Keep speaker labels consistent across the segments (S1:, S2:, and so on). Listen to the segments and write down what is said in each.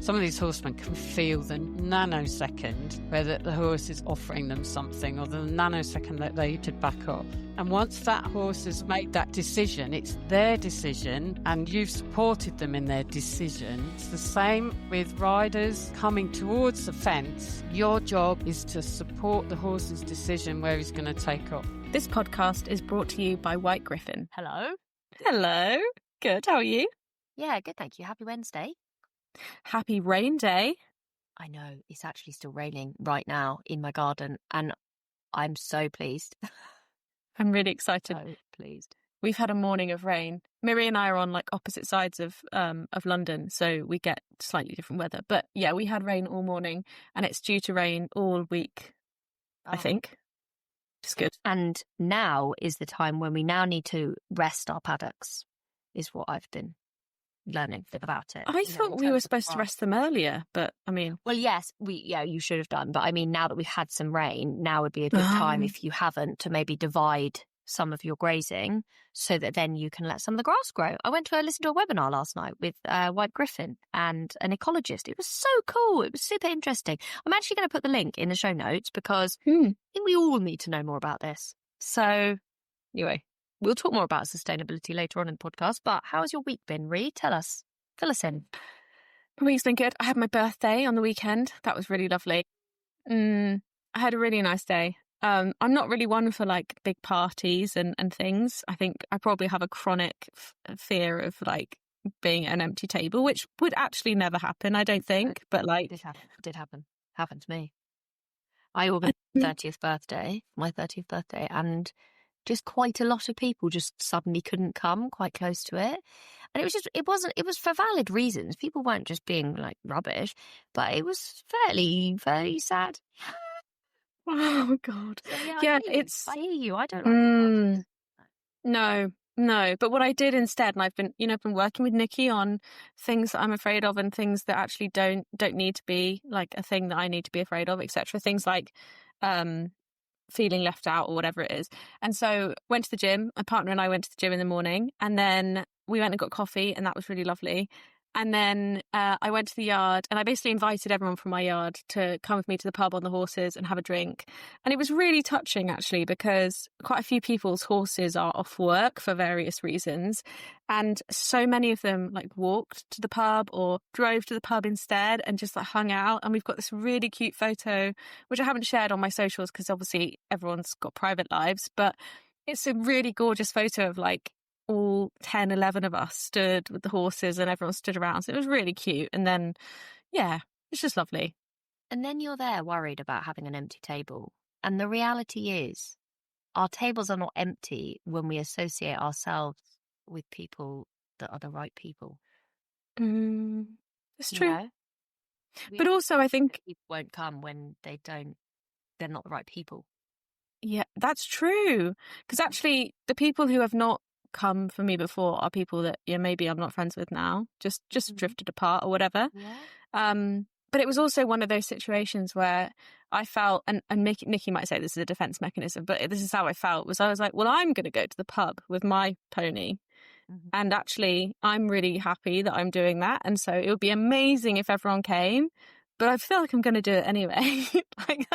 S1: Some of these horsemen can feel the nanosecond where the horse is offering them something, or the nanosecond that they should back up. And once that horse has made that decision, it's their decision, and you've supported them in their decision. It's the same with riders coming towards the fence. Your job is to support the horse's decision where he's going to take off.
S2: This podcast is brought to you by White Griffin.
S3: Hello.
S2: Hello. Good. How are you?
S3: Yeah, good, thank you. Happy Wednesday.
S2: Happy rain day.
S3: I know, it's actually still raining right now in my garden, and I'm so pleased.
S2: I'm really excited.
S3: So pleased.
S2: We've had a morning of rain. Miri and I are on like opposite sides of London, so we get slightly different weather. But yeah, we had rain all morning, and it's due to rain all week, I think. It's good.
S3: And now is the time when we now need to rest our paddocks, is what I've been learning about it.
S2: I thought we were supposed to rest them earlier, but I mean...
S3: Well, yes, you should have done. But I mean, now that we've had some rain, now would be a good time, if you haven't, to maybe divide some of your grazing so that then you can let some of the grass grow. I listened to a webinar last night with White Griffin and an ecologist. It was so cool. It was super interesting. I'm actually going to put the link in the show notes because I think we all need to know more about this. So anyway, we'll talk more about sustainability later on in the podcast. But how's your week been, Rhi? Tell us. Fill us in.
S2: My week's been good. I had my birthday on the weekend. That was really lovely. I had a really nice day. I'm not really one for like big parties and things. I think I probably have a chronic fear of like being at an empty table, which would actually never happen, I don't think. But like,
S3: it did happen. Happened to me. I organised my 30th birthday, and just quite a lot of people just suddenly couldn't come quite close to it. And it was for valid reasons. People weren't just being like rubbish, but it was fairly, very sad.
S2: Oh God.
S3: So,
S2: yeah,
S3: I hear you. I don't like
S2: No. But what I did instead, and I've been working with Nikki on things that I'm afraid of and things that actually don't need to be like a thing that I need to be afraid of, etc. Things like feeling left out or whatever it is. And so went to the gym. My partner and I went to the gym in the morning, and then we went and got coffee, and that was really lovely. And then I went to the yard, and I basically invited everyone from my yard to come with me to the pub on the horses and have a drink. And it was really touching, actually, because quite a few people's horses are off work for various reasons. And so many of them like walked to the pub or drove to the pub instead and just like hung out. And we've got this really cute photo, which I haven't shared on my socials because obviously everyone's got private lives. But it's a really gorgeous photo of like all 10, 11 of us stood with the horses and everyone stood around. So it was really cute. And then, yeah, it's just lovely.
S3: And then you're there worried about having an empty table. And the reality is our tables are not empty when we associate ourselves with people that are the right people.
S2: It's true.
S3: You know?
S2: But also I think
S3: people won't come when they're not the right people.
S2: Yeah, that's true. Because actually the people who have not come for me before are people that maybe I'm not friends with now, just drifted apart or whatever. But it was also one of those situations where I felt, and Nikki might say this is a defense mechanism, but this is how I felt, was I was like, well, I'm going to go to the pub with my pony, and actually I'm really happy that I'm doing that, and so it would be amazing if everyone came, but I feel like I'm going to do it anyway. Like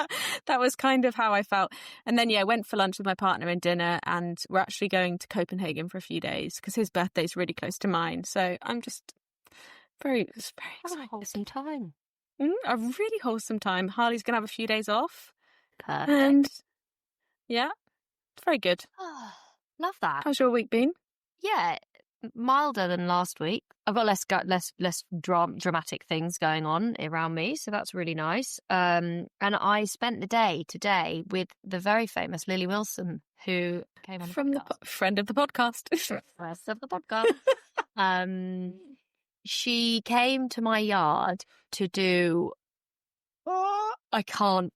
S2: that was kind of how I felt. And then, went for lunch with my partner and dinner, and we're actually going to Copenhagen for a few days because his birthday's really close to mine. So I'm just very excited.
S3: Have a wholesome time.
S2: A really wholesome time. Harley's going to have a few days off.
S3: Perfect.
S2: And yeah, it's very good.
S3: Love that.
S2: How's your week been?
S3: Yeah, milder than last week. I've got less dramatic things going on around me, so that's really nice. And I spent the day today with the very famous Lily Wilson, who came on
S2: the friend of the podcast.
S3: Rest of the podcast. She came to my yard to do. I can't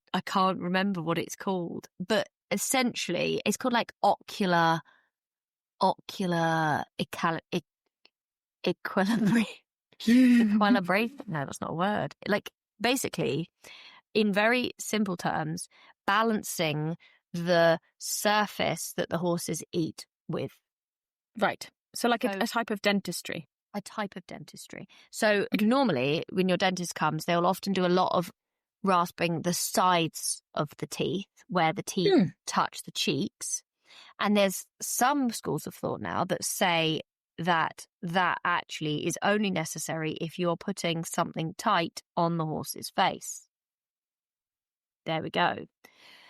S3: remember what it's called, but essentially it's called like ocular equilibration. No, that's not a word. Like basically, in very simple terms, balancing the surface that the horses eat with.
S2: Right. So like a type of dentistry.
S3: a type of dentistry. So normally when your dentist comes, they'll often do a lot of rasping the sides of the teeth where the teeth touch the cheeks. And there's some schools of thought now that say that actually is only necessary if you're putting something tight on the horse's face. There we go.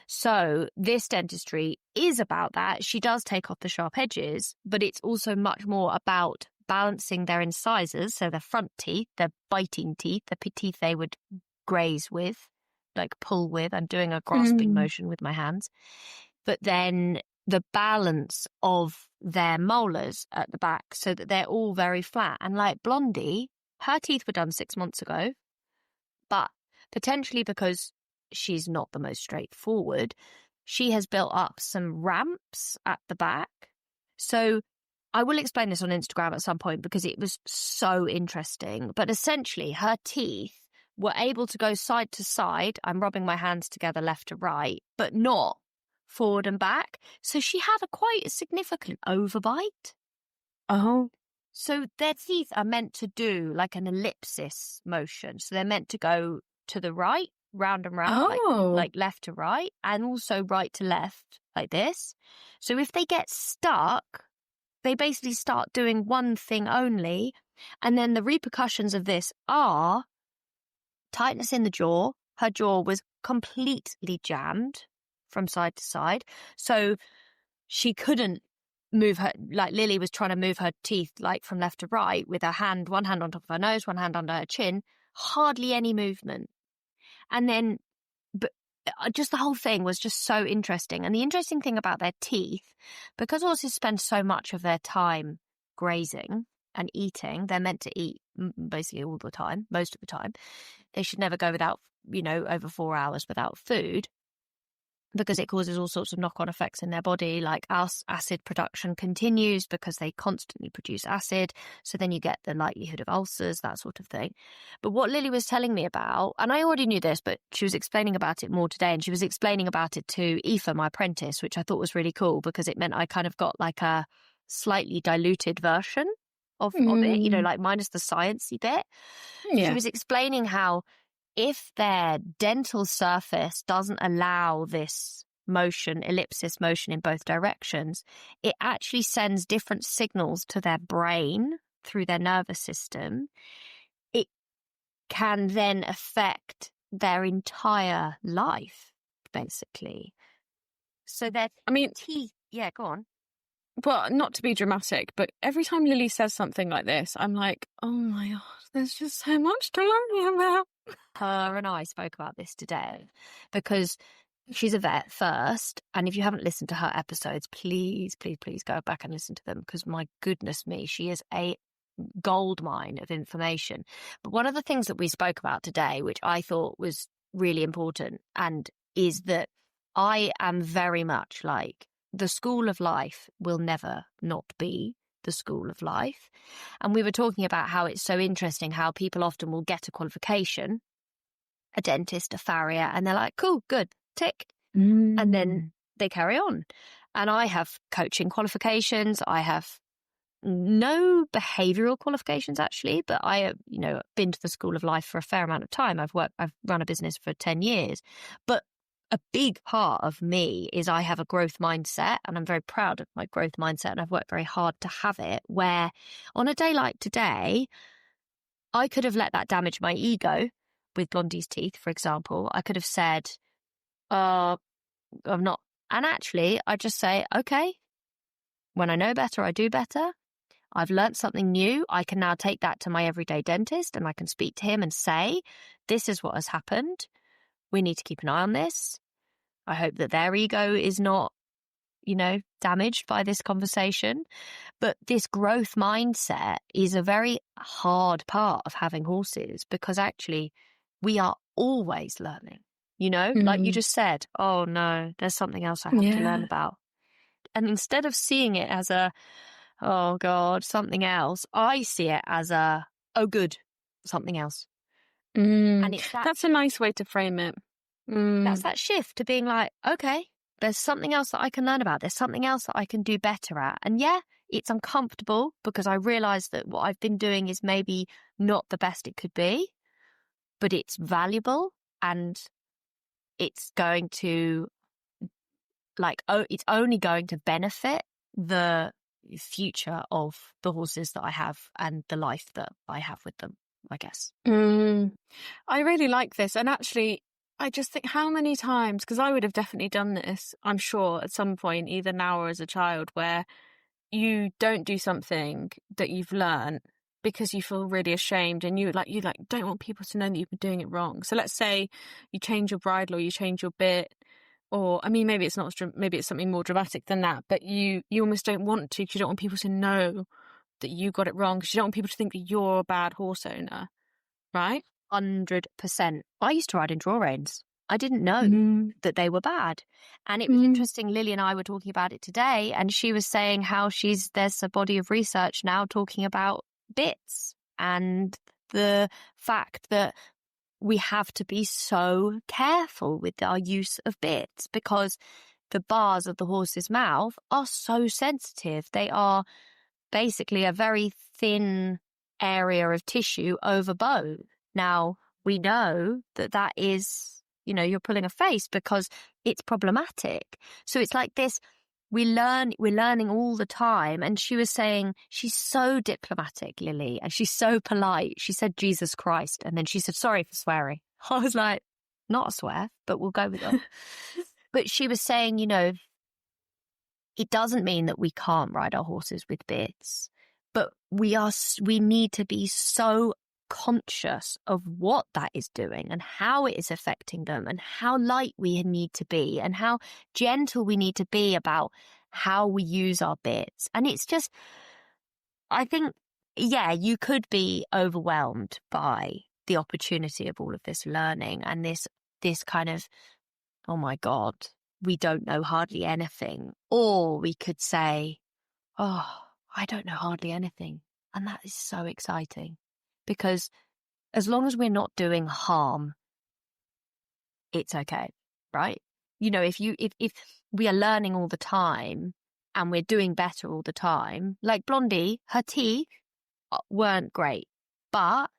S3: So this dentistry is about that. She does take off the sharp edges, but it's also much more about balancing their incisors, so their front teeth, their biting teeth, the teeth they would graze with, like pull with. I'm doing a grasping motion with my hands. But then the balance of their molars at the back so that they're all very flat. And like Blondie, her teeth were done 6 months ago, but potentially because she's not the most straightforward, she has built up some ramps at the back. So I will explain this on Instagram at some point because it was so interesting. But essentially, her teeth were able to go side to side. I'm rubbing my hands together left to right, but not forward and back. So she had quite a significant overbite.
S2: Oh.
S3: So their teeth are meant to do like an ellipsis motion. So they're meant to go to the right, round and round, like left to right, and also right to left, like this. So if they get stuck, they basically start doing one thing only. And then the repercussions of this are tightness in the jaw. Her jaw was completely jammed from side to side. So she couldn't move her, like Lily was trying to move her teeth like from left to right with her hand, one hand on top of her nose, one hand under her chin, hardly any movement. And then, but just the whole thing was just so interesting. And the interesting thing about their teeth, because horses spend so much of their time grazing and eating, they're meant to eat basically all the time, most of the time. They should never go without, over 4 hours without food, because it causes all sorts of knock-on effects in their body, like acid production continues because they constantly produce acid. So then you get the likelihood of ulcers, that sort of thing. But what Lily was telling me about, and I already knew this, but she was explaining about it more today, and she was explaining about it to Aoife, my apprentice, which I thought was really cool because it meant I kind of got like a slightly diluted version of it, like minus the sciencey bit.
S2: Yeah.
S3: She was explaining how if their dental surface doesn't allow this motion, ellipsis motion in both directions, it actually sends different signals to their brain through their nervous system. It can then affect their entire life, basically. So their teeth, yeah, go on.
S2: Well, not to be dramatic, but every time Lily says something like this, I'm like, oh my God, there's just so much to learn about.
S3: Her and I spoke about this today because she's a vet first. And if you haven't listened to her episodes, please, please, please go back and listen to them because my goodness me, she is a gold mine of information. But one of the things that we spoke about today, which I thought was really important, and is that I am very much like, the school of life will never not be the school of life. And we were talking about how it's so interesting how people often will get a qualification, a dentist, a farrier, and they're like, cool, good, tick. And then they carry on. And I have coaching qualifications. I have no behavioural qualifications, actually, but I have, been to the school of life for a fair amount of time. I've run a business for 10 years. But a big part of me is I have a growth mindset, and I'm very proud of my growth mindset, and I've worked very hard to have it, where on a day like today, I could have let that damage my ego with Blondie's teeth, for example. I could have said, I'm not. And actually, I just say, okay, when I know better, I do better. I've learnt something new. I can now take that to my everyday dentist and I can speak to him and say, this is what has happened. We need to keep an eye on this. I hope that their ego is not, damaged by this conversation. But this growth mindset is a very hard part of having horses because actually we are always learning, like you just said, oh no, there's something else I have to learn about. And instead of seeing it as oh God, something else, I see it as oh good, something else.
S2: And that's a nice way to frame it.
S3: That's that shift to being like, okay, there's something else that I can learn about. There's something else that I can do better at. And yeah, it's uncomfortable because I realize that what I've been doing is maybe not the best it could be, but it's valuable and it's going to it's only going to benefit the future of the horses that I have and the life that I have with them, I guess.
S2: I really like this. And actually, I just think how many times, because I would have definitely done this, I'm sure, at some point, either now or as a child, where you don't do something that you've learned because you feel really ashamed and you don't want people to know that you've been doing it wrong. So let's say you change your bridle or you change your bit, or I mean, maybe it's something more dramatic than that, but you almost don't want to because you don't want people to know that you got it wrong, because you don't want people to think that you're a bad horse owner, right?
S3: 100%. I used to ride in draw reins. I didn't know that they were bad. And it was interesting, Lily and I were talking about it today, and she was saying how there's a body of research now talking about bits and the fact that we have to be so careful with our use of bits because the bars of the horse's mouth are so sensitive. They are basically a very thin area of tissue over bone. Now, we know that is, you're pulling a face because it's problematic. So it's like this, we're learning all the time. And she was saying she's so diplomatic, Lily, and she's so polite. She said, Jesus Christ. And then she said, sorry for swearing. I was like, not a swear, but we'll go with it. But she was saying, it doesn't mean that we can't ride our horses with bits, but we need to be so conscious of what that is doing and how it is affecting them and how light we need to be and how gentle we need to be about how we use our bits. And it's just, I think, you could be overwhelmed by the opportunity of all of this learning and this kind of, oh my God, we don't know hardly anything. Or we could say, oh, I don't know hardly anything. And that is so exciting. Because as long as we're not doing harm, it's okay, right? If we are learning all the time and we're doing better all the time, like Blondie, her teeth weren't great, but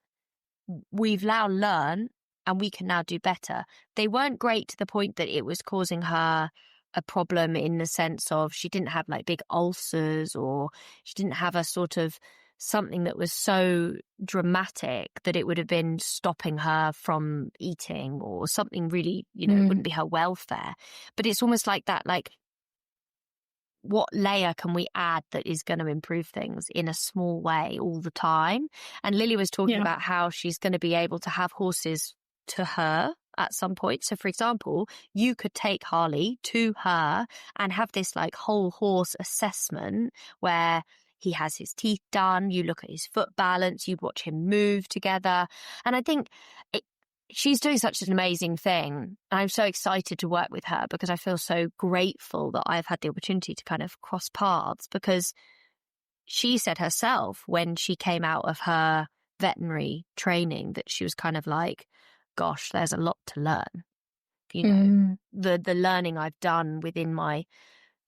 S3: we've now learned and we can now do better. They weren't great to the point that it was causing her a problem in the sense of she didn't have like big ulcers or she didn't have a sort of something that was so dramatic that it would have been stopping her from eating or something really, it wouldn't be her welfare. But it's almost like that, like what layer can we add that is going to improve things in a small way all the time? And Lily was talking about how she's going to be able to have horses to her at some point. So for example, you could take Harley to her and have this like whole horse assessment where he has his teeth done, you look at his foot balance, you'd watch him move together. And I think she's doing such an amazing thing. And I'm so excited to work with her because I feel so grateful that I've had the opportunity to kind of cross paths, because she said herself when she came out of her veterinary training that she was kind of like, gosh, there's a lot to learn. The learning I've done within my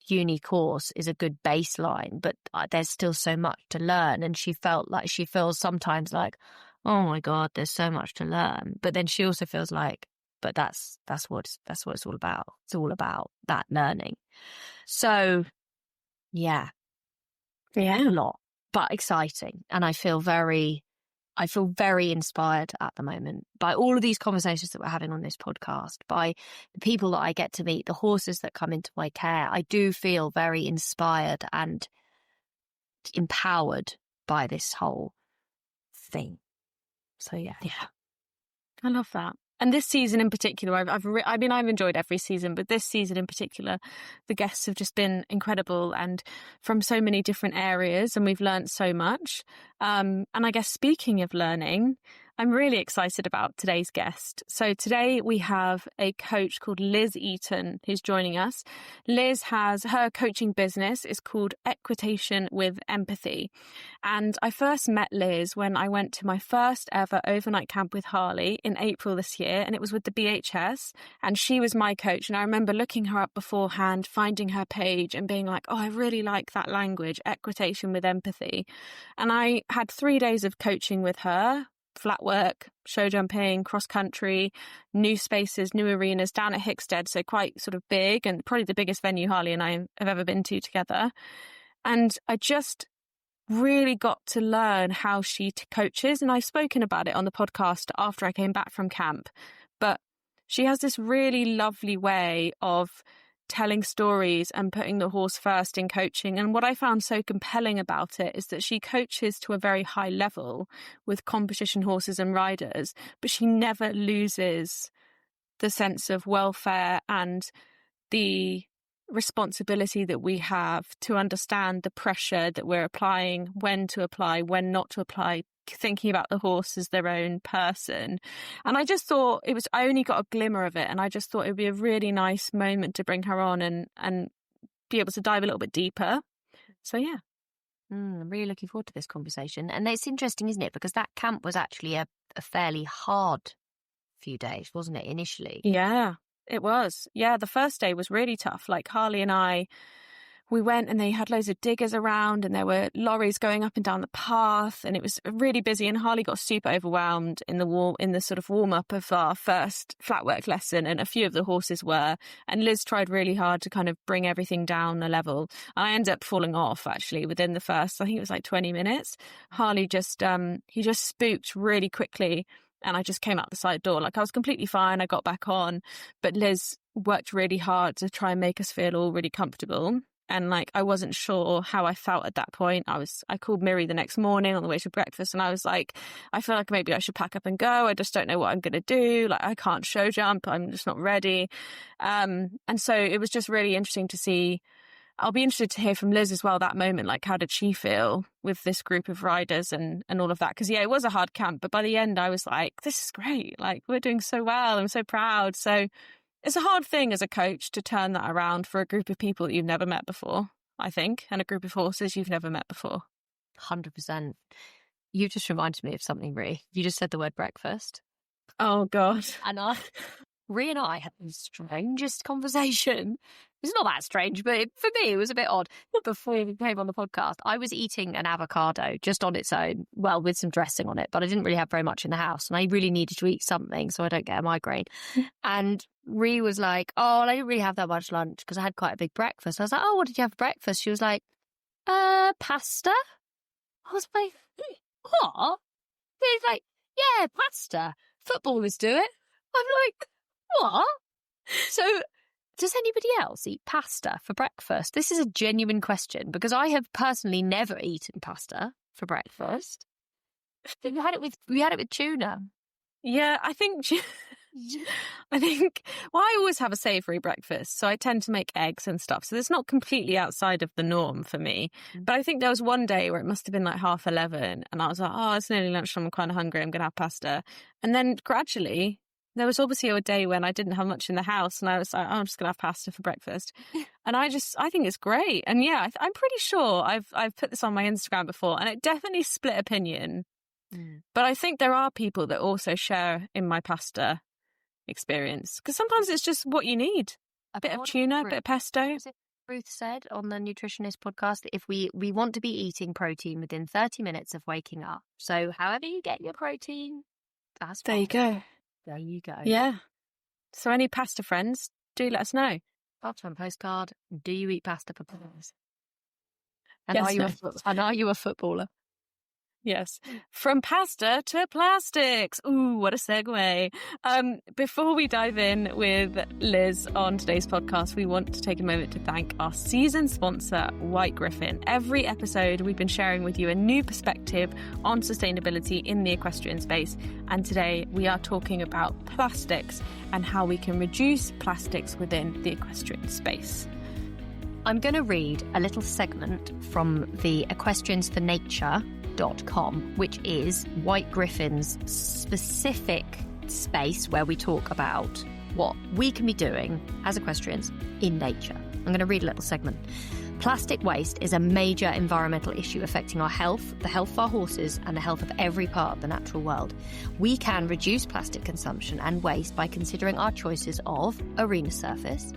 S3: uni course is a good baseline, but there's still so much to learn. And she feels sometimes like, oh my God, there's so much to learn. But then she also feels like, but that's what it's all about. It's all about that learning. So a lot, but exciting. And I feel very inspired at the moment by all of these conversations that we're having on this podcast, by the people that I get to meet, the horses that come into my care. I do feel very inspired and empowered by this whole thing. So yeah,
S2: I love that. And this season in particular, I've enjoyed every season, but this season in particular, the guests have just been incredible and from so many different areas, and we've learned so much. And I guess speaking of learning, I'm really excited about today's guest. So today we have a coach called Liz Eaton who's joining us. Liz has her coaching business is called Equitation with Empathy. And I first met Liz when I went to my first ever overnight camp with Harley in April this year, and it was with the BHS, and she was my coach. And I remember looking her up beforehand, finding her page and being like, oh, I really like that language, Equitation with Empathy. And I had 3 days of coaching with her. Flat work, show jumping, cross country, new spaces, new arenas down at Hickstead. So quite sort of big, and probably the biggest venue Harley and I have ever been to together. And I just really got to learn how she coaches. And I've spoken about it on the podcast after I came back from camp. But she has this really lovely way of telling stories and putting the horse first in coaching. And what I found so compelling about it is that she coaches to a very high level with competition horses and riders, but she never loses the sense of welfare and the responsibility that we have to understand the pressure that we're applying, when to apply, when not to apply, thinking about the horse as their own person. And I just thought I only got a glimmer of it, and I just thought it would be a really nice moment to bring her on and be able to dive a little bit deeper. So yeah.
S3: I'm really looking forward to this conversation. And it's interesting, isn't it? Because that camp was actually a fairly hard few days, wasn't it, initially?
S2: Yeah, it was. Yeah, the first day was really tough. Like Harley and I, we went and they had loads of diggers around and there were lorries going up and down the path and it was really busy, and Harley got super overwhelmed in the sort of warm up of our first flat work lesson, and a few of the horses were, and Liz tried really hard to kind of bring everything down a level. I ended up falling off actually within the first, I think it was like 20 minutes. Harley just, he just spooked really quickly. And I just came out the side door. Like I was completely fine. I got back on, but Liz worked really hard to try and make us feel all really comfortable. And like, I wasn't sure how I felt at that point. I called Miri the next morning on the way to breakfast and I was like, I feel like maybe I should pack up and go. I just don't know what I'm going to do. Like I can't show jump. I'm just not ready. And so it was just really interesting to see. I'll be interested to hear from Liz as well, that moment, like how did she feel with this group of riders and all of that? Because yeah, it was a hard camp, but by the end I was like, this is great. Like we're doing so well. I'm so proud. So it's a hard thing as a coach to turn that around for a group of people that you've never met before, I think, and a group of horses you've never met before.
S3: 100%. You just reminded me of something, Rhi. You just said the word breakfast.
S2: Oh God.
S3: And Rhi and I had the strangest conversation. It's not that strange, but for me, it was a bit odd. Before we came on the podcast, I was eating an avocado just on its own, well, with some dressing on it, but I didn't really have very much in the house. And I really needed to eat something so I don't get a migraine. And Rhi was like, oh, I didn't really have that much lunch because I had quite a big breakfast. I was like, oh, what did you have for breakfast? She was like, pasta. I was like, what? She's like, yeah, pasta. Footballers do it. I'm like, what? So does anybody else eat pasta for breakfast? This is a genuine question because I have personally never eaten pasta for breakfast. We had it with tuna.
S2: Yeah, I think well, I always have a savoury breakfast, so I tend to make eggs and stuff. So it's not completely outside of the norm for me. But I think there was one day where it must have been like 11:30 and I was like, oh, it's nearly lunchtime, I'm kind of hungry, I'm going to have pasta. And then gradually, there was obviously a day when I didn't have much in the house and I was like, oh, I'm just going to have pasta for breakfast. And I think it's great. And yeah, I'm pretty sure I've put this on my Instagram before and it definitely split opinion. But I think there are people that also share in my pasta experience because sometimes it's just what you need. A bit of tuna, a bit of pesto.
S3: Ruth said on the Nutritionist podcast that if we want to be eating protein within 30 minutes of waking up. So however you get your protein, that's fine.
S2: There you go.
S3: There you go.
S2: Yeah. So any pasta friends, do let us know.
S3: Part-time postcard. Do you eat pasta for breakfast?
S2: And
S3: are you a footballer?
S2: Yes. From pasta to plastics. Ooh, what a segue. Before we dive in with Liz on today's podcast, we want to take a moment to thank our season sponsor, White Griffin. Every episode, we've been sharing with you a new perspective on sustainability in the equestrian space. And today we are talking about plastics and how we can reduce plastics within the equestrian space.
S3: I'm going to read a little segment from the equestriansfornature.com, which is White Griffin's specific space where we talk about what we can be doing as equestrians in nature. I'm going to read a little segment. Plastic waste is a major environmental issue affecting our health, the health of our horses, and the health of every part of the natural world. We can reduce plastic consumption and waste by considering our choices of arena surface,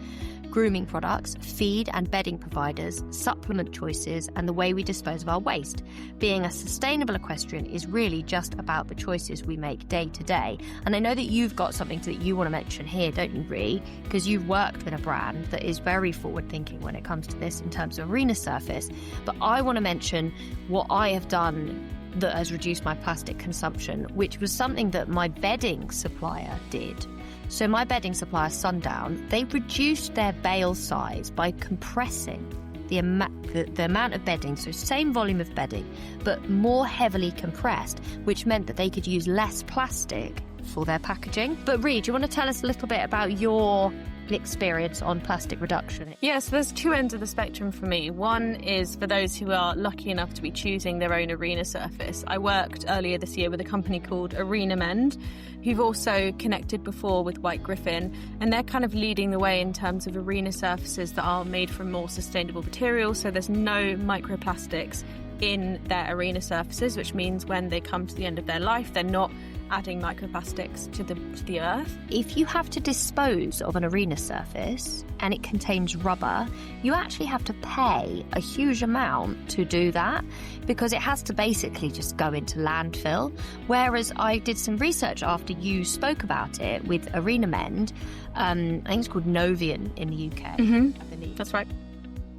S3: grooming products, feed and bedding providers, supplement choices, and the way we dispose of our waste. Being a sustainable equestrian is really just about the choices we make day to day. And I know that you've got something that you want to mention here, don't you, Rhi? Because you've worked with a brand that is very forward-thinking when it comes to this in terms of arena surface. But I want to mention what I have done that has reduced my plastic consumption, which was something that my bedding supplier did. So my bedding supplier, Sundown, they reduced their bale size by compressing the amount of bedding, so same volume of bedding, but more heavily compressed, which meant that they could use less plastic for their packaging. But Rhi, do you want to tell us a little bit about your experience on plastic reduction?
S2: Yes, there's two ends of the spectrum for me. One is for those who are lucky enough to be choosing their own arena surface. I worked earlier this year with a company called Arena Mend, who've also connected before with White Griffin, and they're kind of leading the way in terms of arena surfaces that are made from more sustainable materials, so there's no microplastics in their arena surfaces, which means when they come to the end of their life, they're not adding microplastics to the earth.
S3: If you have to dispose of an arena surface and it contains rubber, you actually have to pay a huge amount to do that because it has to basically just go into landfill. Whereas I did some research after you spoke about it with Arena Mend, I think it's called Novian in the UK.
S2: Mm-hmm.
S3: I believe.
S2: That's right.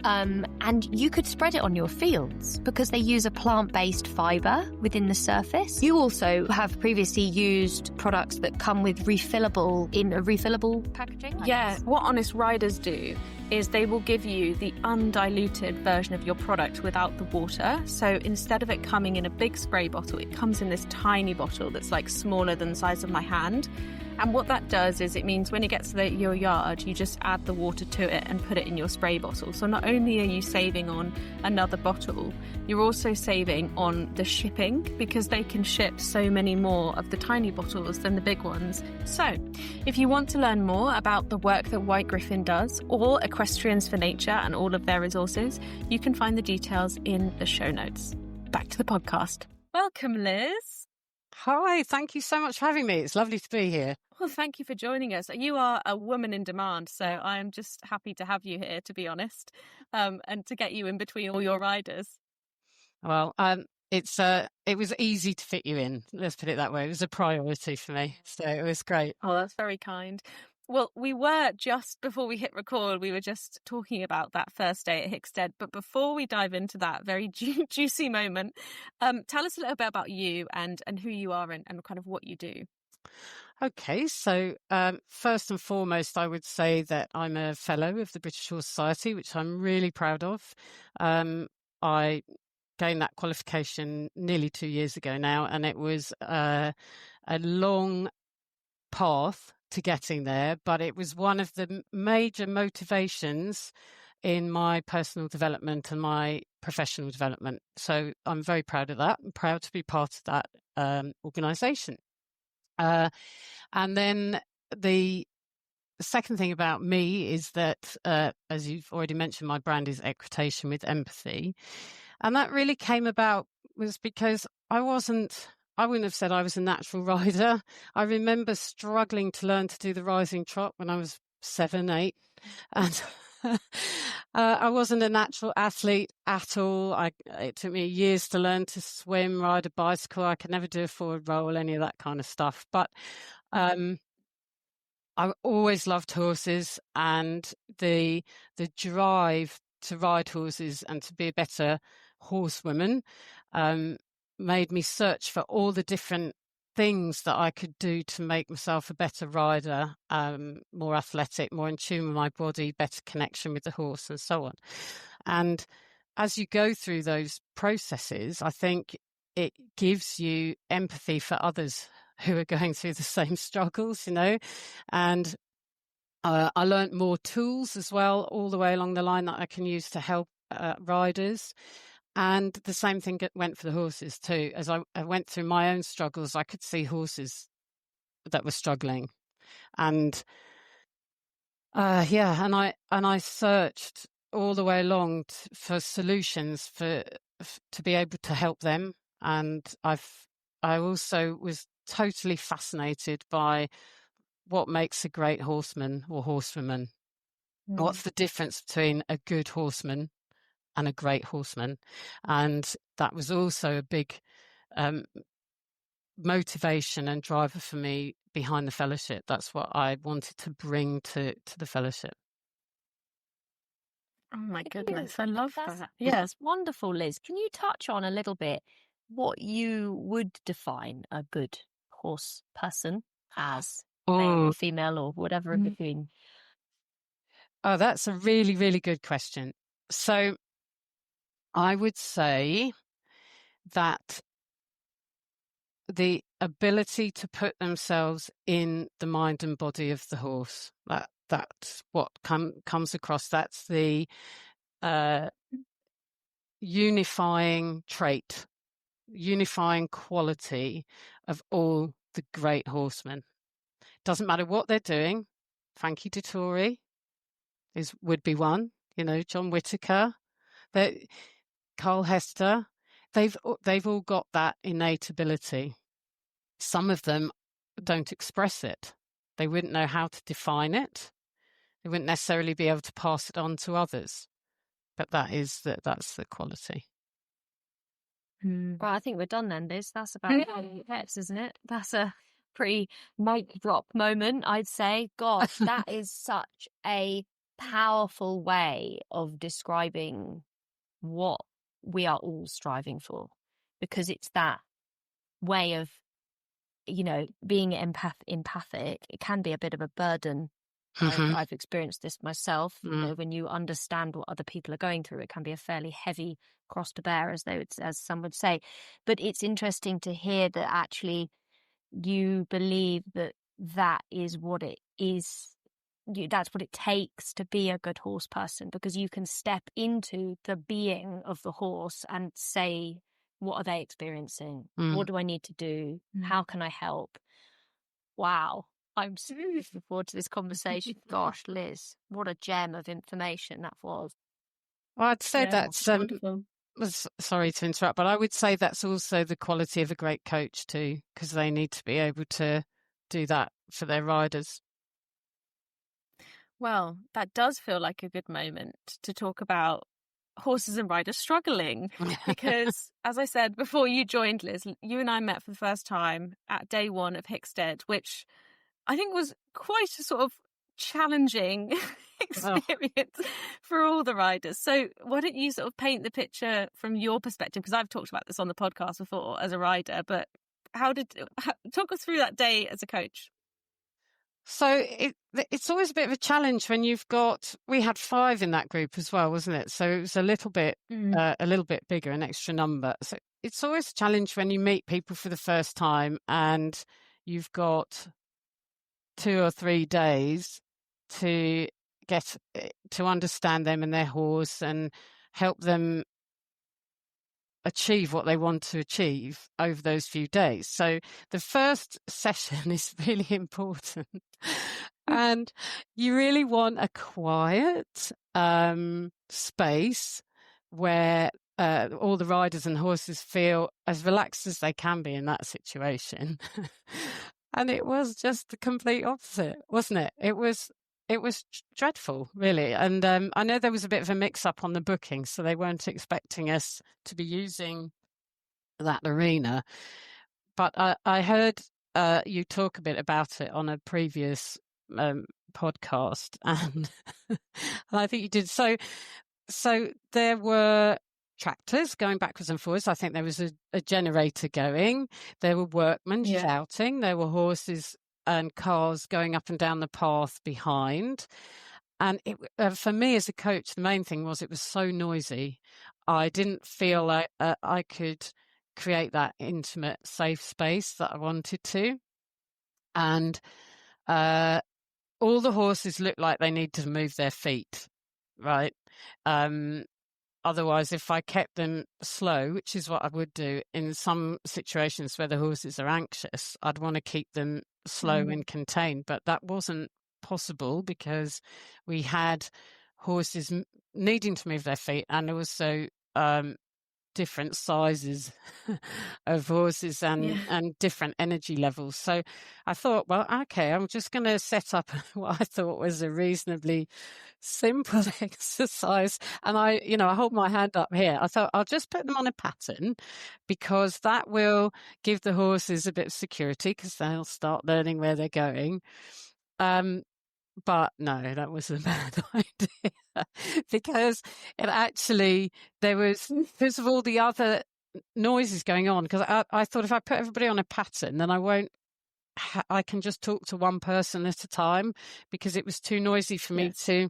S3: And you could spread it on your fields because they use a plant-based fibre within the surface. You also have previously used products that come with refillable packaging.
S2: Yeah, what Honest Riders do is they will give you the undiluted version of your product without the water. So instead of it coming in a big spray bottle, it comes in this tiny bottle that's like smaller than the size of my hand. And what that does is it means when it gets to your yard, you just add the water to it and put it in your spray bottle. So not only are you saving on another bottle, you're also saving on the shipping because they can ship so many more of the tiny bottles than the big ones. So if you want to learn more about the work that White Griffin does or Equestrians for Nature and all of their resources, you can find the details in the show notes. Back to the podcast. Welcome, Liz.
S1: Hi, thank you so much for having me. It's lovely to be here.
S2: Well, thank you for joining us. You are a woman in demand, so I am just happy to have you here, to be honest, and to get you in between all your riders.
S1: Well, it was easy to fit you in. Let's put it that way. It was a priority for me, so it was great.
S2: Oh, that's very kind. Well, we were just before we hit record, we were just talking about that first day at Hickstead. But before we dive into that very juicy moment, tell us a little bit about you and who you are and kind of what you do.
S1: Okay, so first and foremost, I would say that I'm a fellow of the British Horse Society, which I'm really proud of. I gained that qualification nearly 2 years ago now, and it was a long path to getting there, but it was one of the major motivations in my personal development and my professional development. So I'm very proud of that. I'm proud to be part of that organisation. And then the second thing about me is that, as you've already mentioned, my brand is Equitation with empathy. And that really came about was because I wouldn't have said I was a natural rider. I remember struggling to learn to do the rising trot when I was 7, 8. And I wasn't a natural athlete at all. It took me years to learn to swim, ride a bicycle. I could never do a forward roll, any of that kind of stuff. But I always loved horses, and the drive to ride horses and to be a better horsewoman made me search for all the different things that I could do to make myself a better rider, more athletic, more in tune with my body, better connection with the horse, and so on. And as you go through those processes, I think it gives you empathy for others who are going through the same struggles, and I learnt more tools as well all the way along the line that I can use to help riders. And the same thing went for the horses too. As I went through my own struggles, I could see horses that were struggling. And and I searched all the way along for solutions to be able to help them. And I also was totally fascinated by what makes a great horseman or horsewoman. What's the difference between a good horseman and a great horseman? And that was also a big motivation and driver for me behind the fellowship. That's what I wanted to bring to the fellowship.
S2: Oh my goodness, I love that.
S3: Yeah, it's wonderful, Liz. Can you touch on a little bit what you would define a good horse person as, male or female or whatever in between?
S1: Oh, that's a really, really good question. So I would say that the ability to put themselves in the mind and body of the horse, that's what comes across. That's the unifying trait, unifying quality of all the great horsemen. Doesn't matter what they're doing. Frankie Dettori would be one, John Whitaker, Carl Hester. They've all got that innate ability. Some of them don't express it. They wouldn't know how to define it. They wouldn't necessarily be able to pass it on to others. But that's the quality.
S3: Well, I think we're done then, Liz. That's about pets, isn't it? That's a pretty mic drop moment, I'd say. God, that is such a powerful way of describing what we are all striving for, because it's that way of, being empathic. It can be a bit of a burden. I've experienced this myself. When you understand what other people are going through, it can be a fairly heavy cross to bear, as some would say. But it's interesting to hear that actually you believe that is what it is. That's what it takes to be a good horse person, because you can step into the being of the horse and say, what are they experiencing? What do I need to do? How can I help? Wow. I'm so looking forward to this conversation. Gosh, Liz, what a gem of information that was.
S1: Well, I'd say that's wonderful. Sorry to interrupt, but I would say that's also the quality of a great coach too, because they need to be able to do that for their riders.
S2: Well, that does feel like a good moment to talk about horses and riders struggling, because as I said before you joined, Liz, you and I met for the first time at day one of Hickstead, which I think was quite a sort of challenging experience for all the riders. So why don't you sort of paint the picture from your perspective? Because I've talked about this on the podcast before as a rider, but talk us through that day as a coach.
S1: So it's always a bit of a challenge when we had 5 in that group as well, wasn't it? So it was a little bit bigger, an extra number. So it's always a challenge when you meet people for the first time and you've got 2 or 3 days to get to understand them and their horse and help them achieve what they want to achieve over those few days. So the first session is really important. And you really want a quiet space where all the riders and horses feel as relaxed as they can be in that situation. And it was just the complete opposite, wasn't it? It was dreadful, really. And I know there was a bit of a mix-up on the booking, so they weren't expecting us to be using that arena. But I heard you talk a bit about it on a previous podcast, and I think you did. So there were tractors going backwards and forwards. I think there was a generator going. There were workmen shouting. There were horses and cars going up and down the path behind. And for me as a coach, the main thing was it was so noisy. I didn't feel like I could create that intimate, safe space that I wanted to. And all the horses look like they need to move their feet, right? Otherwise, if I kept them slow, which is what I would do in some situations where the horses are anxious, I'd want to keep them slow and contained. But that wasn't possible because we had horses needing to move their feet and also different sizes of horses and different energy levels. So I thought, well, okay, I'm just going to set up what I thought was a reasonably simple exercise. And I hold my hand up here. I thought I'll just put them on a pattern because that will give the horses a bit of security because they'll start learning where they're going. But no, that was a bad idea because it actually, there was, because of all the other noises going on, because I thought if I put everybody on a pattern, then I can just talk to one person at a time because it was too noisy for me to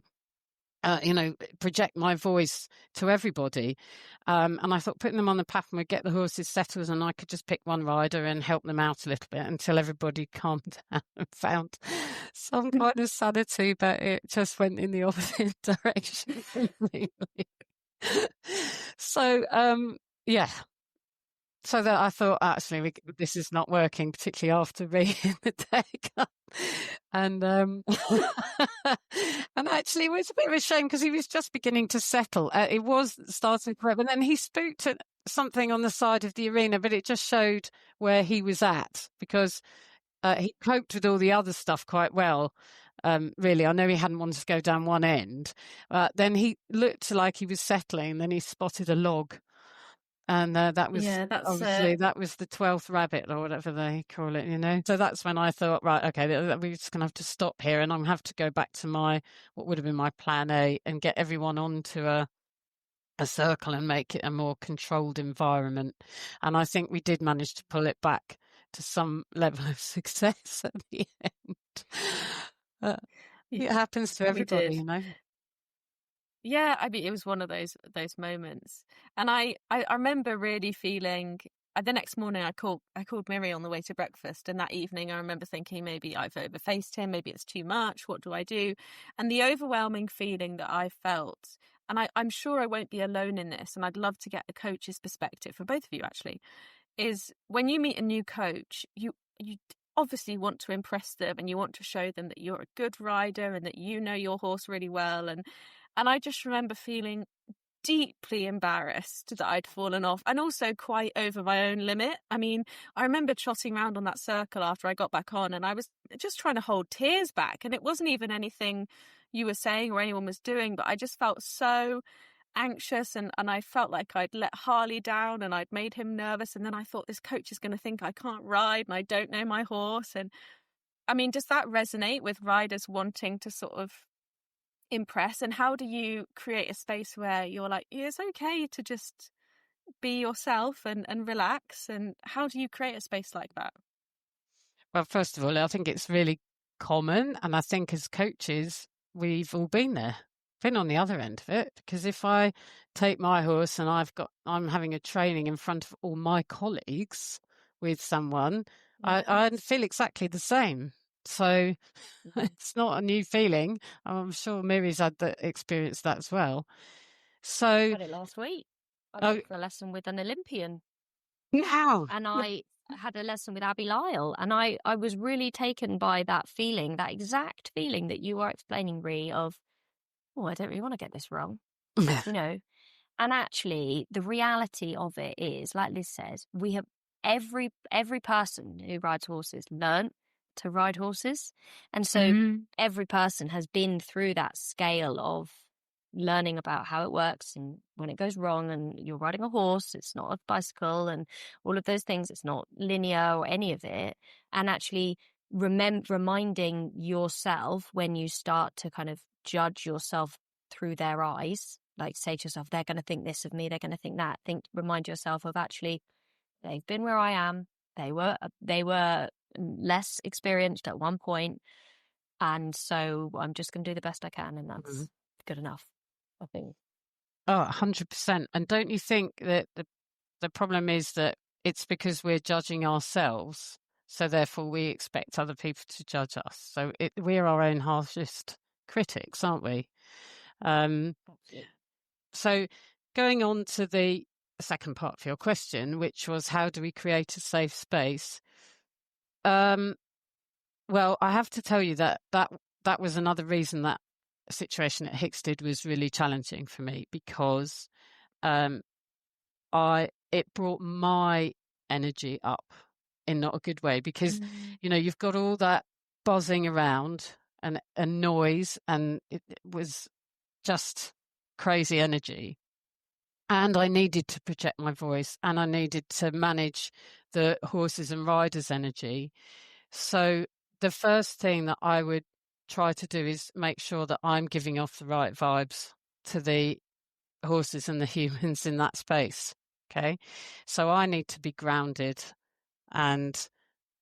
S1: project my voice to everybody. And I thought putting them on the pattern would get the horses settled and I could just pick one rider and help them out a little bit until everybody calmed down and found some kind of sanity, but it just went in the opposite direction completely. So, so that I thought, actually, this is not working, particularly after reading the deck. And and actually, it was a bit of a shame because he was just beginning to settle. It was starting to and then he spooked at something on the side of the arena, but it just showed where he was at because he coped with all the other stuff quite well. Really, I know he hadn't wanted to go down one end. Then he looked like he was settling. Then he spotted a log. And that was obviously that was the 12th rabbit or whatever they call it, So that's when I thought, right, okay, we're just going to have to stop here, and I'm going to have to go back to what would have been my plan A and get everyone onto a circle and make it a more controlled environment. And I think we did manage to pull it back to some level of success at the end. It happens to everybody,
S2: Yeah, I mean, it was one of those moments, and I remember really feeling. The next morning, I called Miri on the way to breakfast, and that evening, I remember thinking maybe I've overfaced him, maybe it's too much. What do I do? And the overwhelming feeling that I felt, and I'm sure I won't be alone in this, and I'd love to get a coach's perspective for both of you. Actually, is when you meet a new coach, you obviously want to impress them, and you want to show them that you're a good rider and that you know your horse really well, and I just remember feeling deeply embarrassed that I'd fallen off and also quite over my own limit. I mean, I remember trotting around on that circle after I got back on and I was just trying to hold tears back. And it wasn't even anything you were saying or anyone was doing, but I just felt so anxious and I felt like I'd let Harley down and I'd made him nervous. And then I thought this coach is going to think I can't ride and I don't know my horse. And I mean, does that resonate with riders wanting to sort of impress, and how do you create a space where you're like, it's okay to just be yourself and relax, and how do you create a space like that?
S1: Well, first of all, I think it's really common, and I think as coaches we've all been there, been on the other end of it, because if I take my horse and I'm having a training in front of all my colleagues with someone, I feel exactly the same. So it's not a new feeling. I'm sure Miri's had experienced that as well. So
S3: I had it last week. I went for a lesson with an Olympian.
S1: Now.
S3: And I had a lesson with Abby Lyle, and I was really taken by that feeling, that exact feeling that you are explaining, Rhi, of, I don't really want to get this wrong, And actually, the reality of it is, like Liz says, we have every person who rides horses learnt to ride horses. And so every person has been through that scale of learning about how it works and when it goes wrong and you're riding a horse, it's not a bicycle and all of those things. It's not linear or any of it. And actually reminding yourself when you start to kind of judge yourself through their eyes, like say to yourself, they're going to think this of me, they're going to think that. Remind yourself of actually, they've been where I am. They were less experienced at one point, and so I'm just going to do the best I can, and that's good enough, I think.
S1: 100%. And don't you think that the problem is that it's because we're judging ourselves So therefore we expect other people to judge us. So we're our own harshest critics, aren't we? So going on to the second part of your question, which was how do we create a safe space? Well, I have to tell you that was another reason that situation at Hicksted was really challenging for me, because it brought my energy up in not a good way, because you've got all that buzzing around and noise, and it was just crazy energy. And I needed to project my voice, and I needed to manage the horses and riders' energy. So the first thing that I would try to do is make sure that I'm giving off the right vibes to the horses and the humans in that space. Okay. So I need to be grounded and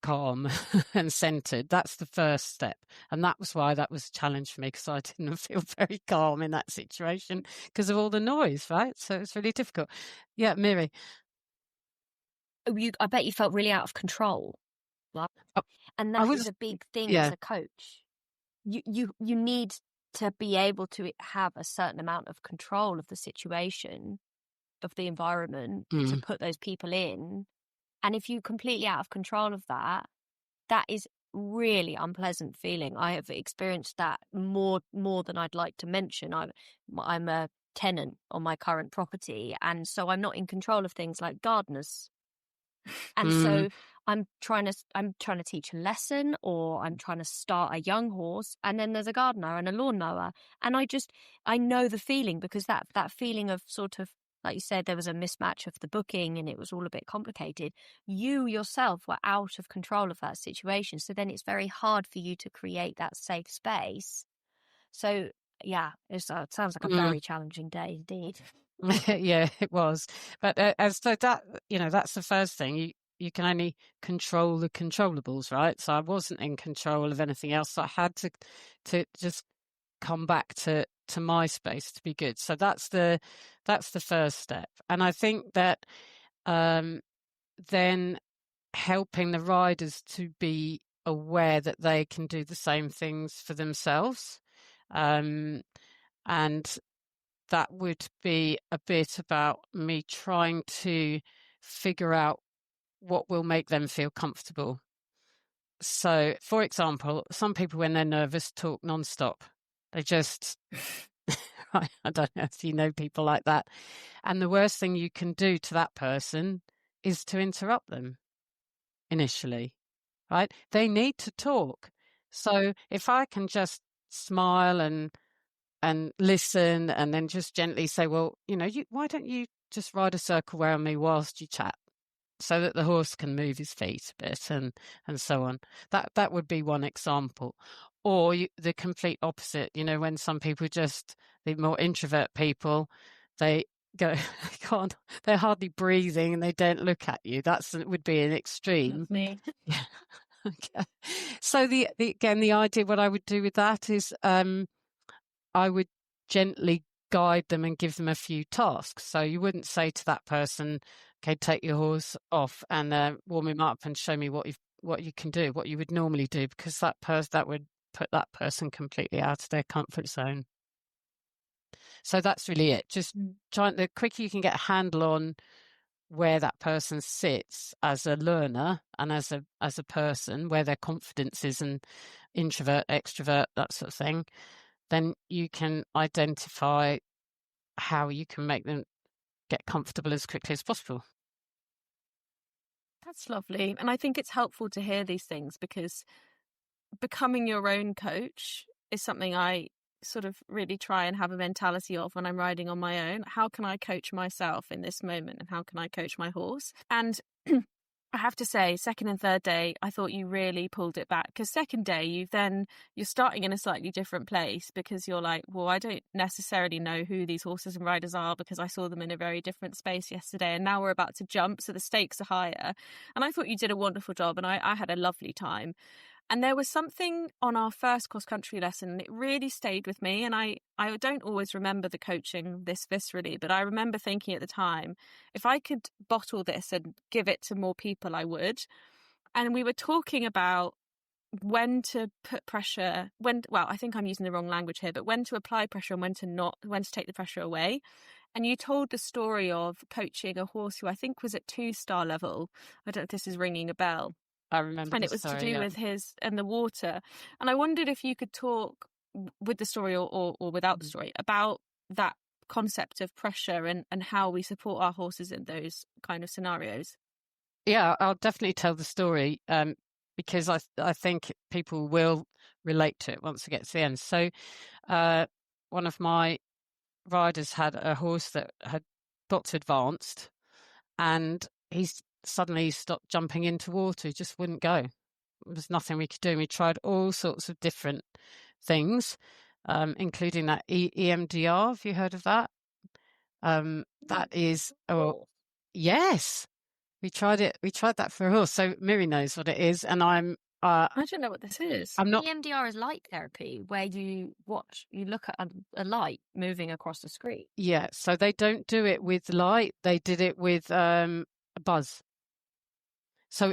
S1: calm and centered. That's the first step. And that was why that was a challenge for me, because I didn't feel very calm in that situation because of all the noise, right? So it's really difficult. Yeah, Miri.
S3: I bet you felt really out of control. Right? And that is a big thing as a coach. You need to be able to have a certain amount of control of the situation, of the environment, to put those people in. And if you're completely out of control of that, that is really unpleasant feeling. I have experienced that more than I'd like to mention. I'm a tenant on my current property, and so I'm not in control of things like gardeners. And so I'm trying to teach a lesson, or I'm trying to start a young horse, and then there's a gardener and a lawnmower, and I know the feeling, because that feeling of sort of, like you said, there was a mismatch of the booking and it was all a bit complicated. You yourself were out of control of that situation, so then it's very hard for you to create that safe space. So yeah, it sounds like a very challenging day indeed.
S1: Yeah, it was. But as so that, that's the first thing. You can only control the controllables, right? So I wasn't in control of anything else. So I had to just come back to my space to be good. So that's the first step. And I think that then helping the riders to be aware that they can do the same things for themselves. And that would be a bit about me trying to figure out what will make them feel comfortable. So, for example, some people, when they're nervous, talk nonstop. They just, I don't know if you know people like that. And the worst thing you can do to that person is to interrupt them initially, right? They need to talk. So if I can just smile and listen, and then just gently say, well, why don't you just ride a circle around me whilst you chat, so that the horse can move his feet a bit, and so on. That would be one example. Or the complete opposite, when some people the more introvert people, they go, they're hardly breathing and they don't look at you. Would be an extreme.
S2: That's me.
S1: Yeah. Okay. So the idea, what I would do with that is, I would gently guide them and give them a few tasks. So you wouldn't say to that person, okay, take your horse off and warm him up and show me what you can do, what you would normally do, because that would put that person completely out of their comfort zone. So that's really it. Just the quicker you can get a handle on where that person sits as a learner and as a person, where their confidence is, and introvert, extrovert, that sort of thing, then you can identify how you can make them get comfortable as quickly as possible.
S2: That's lovely. And I think it's helpful to hear these things, because becoming your own coach is something I sort of really try and have a mentality of when I'm riding on my own. How can I coach myself in this moment, and how can I coach my horse? And I have to say, second and third day, I thought you really pulled it back, because second day you're starting in a slightly different place, because you're like, well, I don't necessarily know who these horses and riders are, because I saw them in a very different space yesterday, and now we're about to jump, so the stakes are higher. And I thought you did a wonderful job, and I had a lovely time. And there was something on our first cross-country lesson, and it really stayed with me. And I don't always remember the coaching this viscerally, but I remember thinking at the time, if I could bottle this and give it to more people, I would. And we were talking about when to put pressure, I think I'm using the wrong language here, but when to apply pressure and when to take the pressure away. And you told the story of coaching a horse who I think was at 2-star level. I don't know if this is ringing a bell.
S1: I remember.
S2: And it was to do with his and the water. And I wondered if you could talk with the story or without the story about that concept of pressure and how we support our horses in those kind of scenarios.
S1: Yeah, I'll definitely tell the story because I think people will relate to it once it gets to the end. So one of my riders had a horse that had got to advanced, and he suddenly stopped jumping into water. He just wouldn't go. There was nothing we could do. We tried all sorts of different things, including that EMDR. Have you heard of that? That is, yes. We tried it. We tried that for a horse. So Miri knows what it is, and I
S2: don't know what this is.
S1: I'm not.
S3: EMDR is light therapy, where you look at a light moving across the screen.
S1: Yeah. So they don't do it with light. They did it with a buzz. So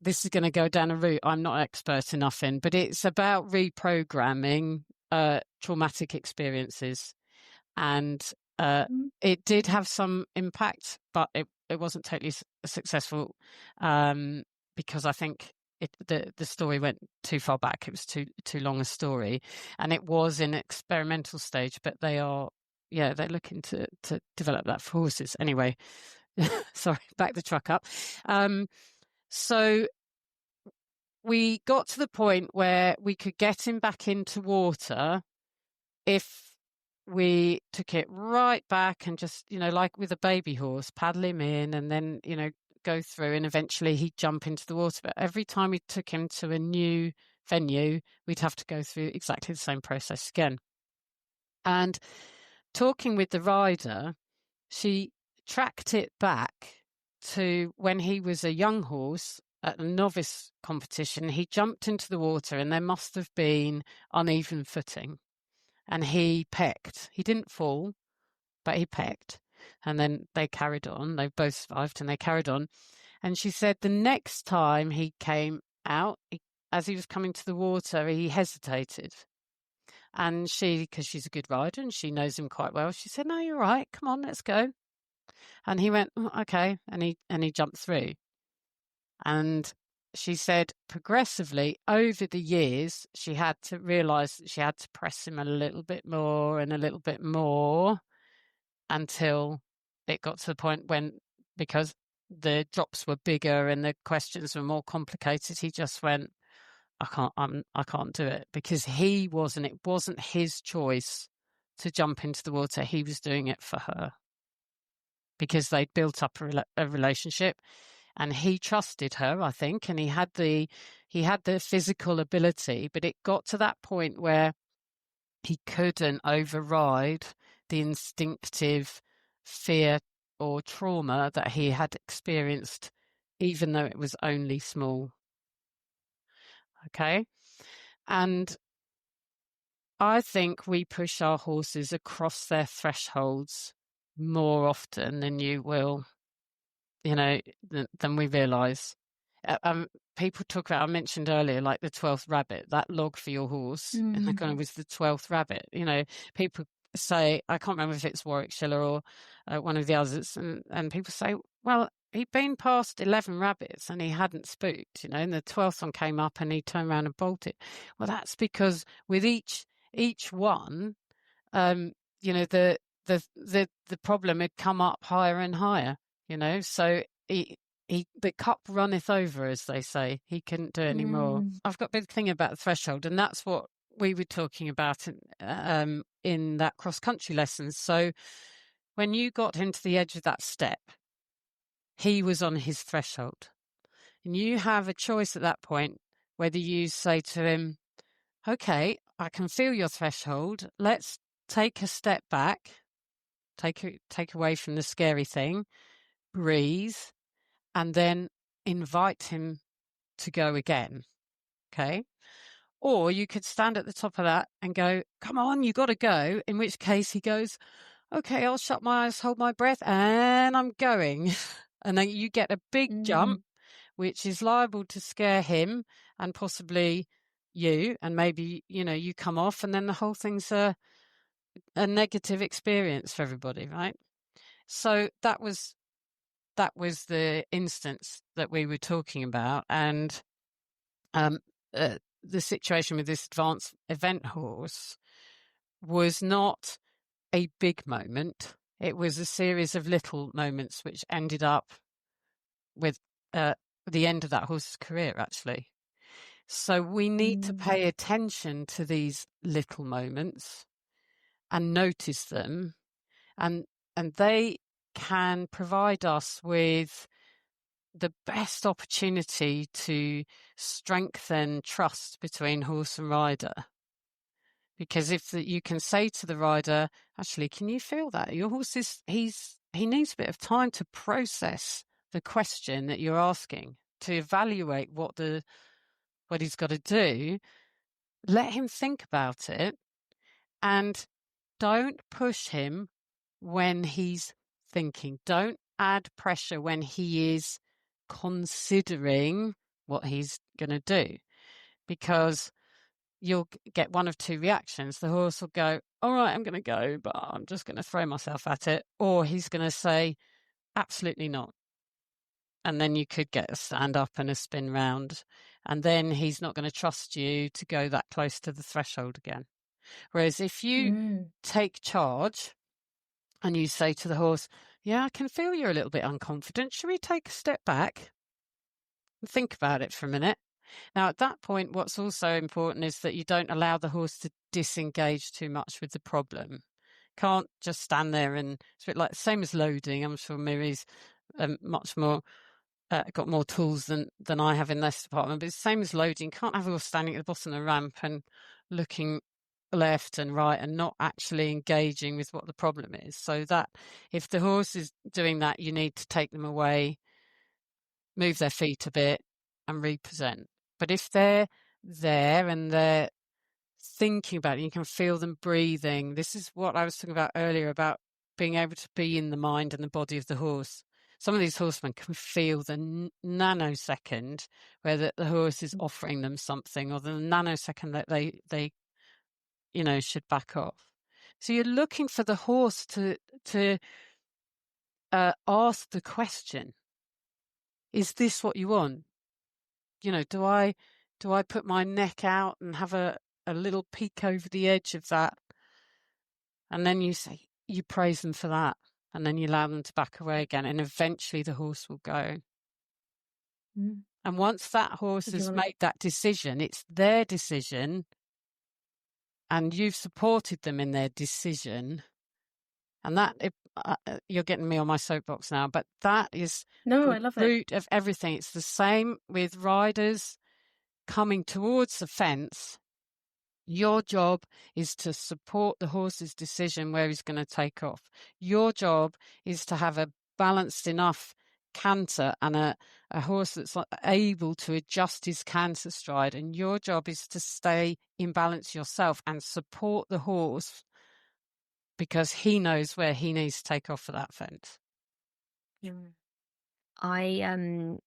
S1: this is going to go down a route I'm not expert enough in, but it's about reprogramming traumatic experiences, and it did have some impact, but it wasn't totally successful because I think the story went too far back. It was too long a story, and it was in experimental stage. But they're looking to develop that for horses anyway. Sorry, back the truck up. So we got to the point where we could get him back into water if we took it right back and just, like with a baby horse, paddle him in and then, go through, and eventually he'd jump into the water. But every time we took him to a new venue, we'd have to go through exactly the same process again. And talking with the rider, she tracked it back to when he was a young horse at a novice competition. He jumped into the water and there must have been uneven footing. And he pecked. He didn't fall, but he pecked. And then they carried on. They both survived and they carried on. And she said the next time he came out, as he was coming to the water, he hesitated. And because she's a good rider and she knows him quite well, she said, "No, you're right. Come on, let's go." And he went, "Okay." And he jumped through. And she said progressively over the years, she had to realise that she had to press him a little bit more and a little bit more until it got to the point when, because the drops were bigger and the questions were more complicated, he just went, I can't do it, because it wasn't his choice to jump into the water. He was doing it for her because they'd built up a relationship. And he trusted her, I think, and he had the physical ability, but it got to that point where he couldn't override the instinctive fear or trauma that he had experienced, even though it was only small. Okay? And I think we push our horses across their thresholds more often than you will, than we realise. People talk about, I mentioned earlier, like the 12th rabbit, that log for your horse, and they're going with the 12th rabbit. People say, I can't remember if it's Warwickshire or one of the others, and people say, well, he'd been past 11 rabbits and he hadn't spooked, and the 12th one came up and he turned around and bolted. Well, that's because with each one, the problem had come up higher and higher. So the cup runneth over, as they say. He couldn't do it anymore. I've got a big thing about the threshold, and that's what we were talking about in that cross-country lesson. So when you got him to the edge of that step, he was on his threshold. And you have a choice at that point whether you say to him, okay, I can feel your threshold. Let's take a step back, take away from the scary thing, breathe, and then invite him to go again. Okay? Or you could stand at the top of that and go, come on, you got to go. In which case he goes, okay, I'll shut my eyes, hold my breath, and I'm going. And then you get a big jump which is liable to scare him and possibly you, and maybe, you come off, and then the whole thing's a negative experience for everybody, right? So that was the instance that we were talking about. And the situation with this advanced event horse was not a big moment. It was a series of little moments which ended up with the end of that horse's career, actually. So we need to pay attention to these little moments and notice them, and they can provide us with the best opportunity to strengthen trust between horse and rider. Because if you can say to the rider, actually, can you feel that? Your horse he needs a bit of time to process the question that you're asking, to evaluate what he's got to do. Let him think about it, and don't push him when he's thinking. Don't add pressure when he is considering what he's going to do, because you'll get one of two reactions. The horse will go, all right, I'm going to go, but I'm just going to throw myself at it. Or he's going to say, absolutely not. And then you could get a stand up and a spin round. And then he's not going to trust you to go that close to the threshold again. Whereas if you take charge and you say to the horse, yeah, I can feel you're a little bit unconfident. Should we take a step back and think about it for a minute? Now, at that point, what's also important is that you don't allow the horse to disengage too much with the problem. Can't just stand there, and it's a bit like same as loading. I'm sure Miri's much more got more tools than I have in this department, but it's the same as loading. You can't have a horse standing at the bottom of the ramp and looking left and right and not actually engaging with what the problem is. So that if the horse is doing that, you need to take them away, move their feet a bit, and represent. But if they're there and they're thinking about it, you can feel them breathing. This is what I was talking about earlier about being able to be in the mind and the body of the horse. Some of these horsemen can feel the nanosecond where the horse is offering them something, or the nanosecond that they should back off. So you're looking for the horse to ask the question, is this what you want? Do I put my neck out and have a little peek over the edge of that? And then you praise them for that, and then you allow them to back away again, and eventually the horse will go. And once that horse has made that decision, it's their decision, and you've supported them in their decision. And that, you're getting me on my soapbox now, but that is
S2: I love
S1: the root of everything. It's the same with riders coming towards the fence. Your job is to support the horse's decision where he's going to take off. Your job is to have a balanced enough canter and a horse that's able to adjust his canter stride. And your job is to stay in balance yourself and support the horse, because he knows where he needs to take off for that fence.
S3: I when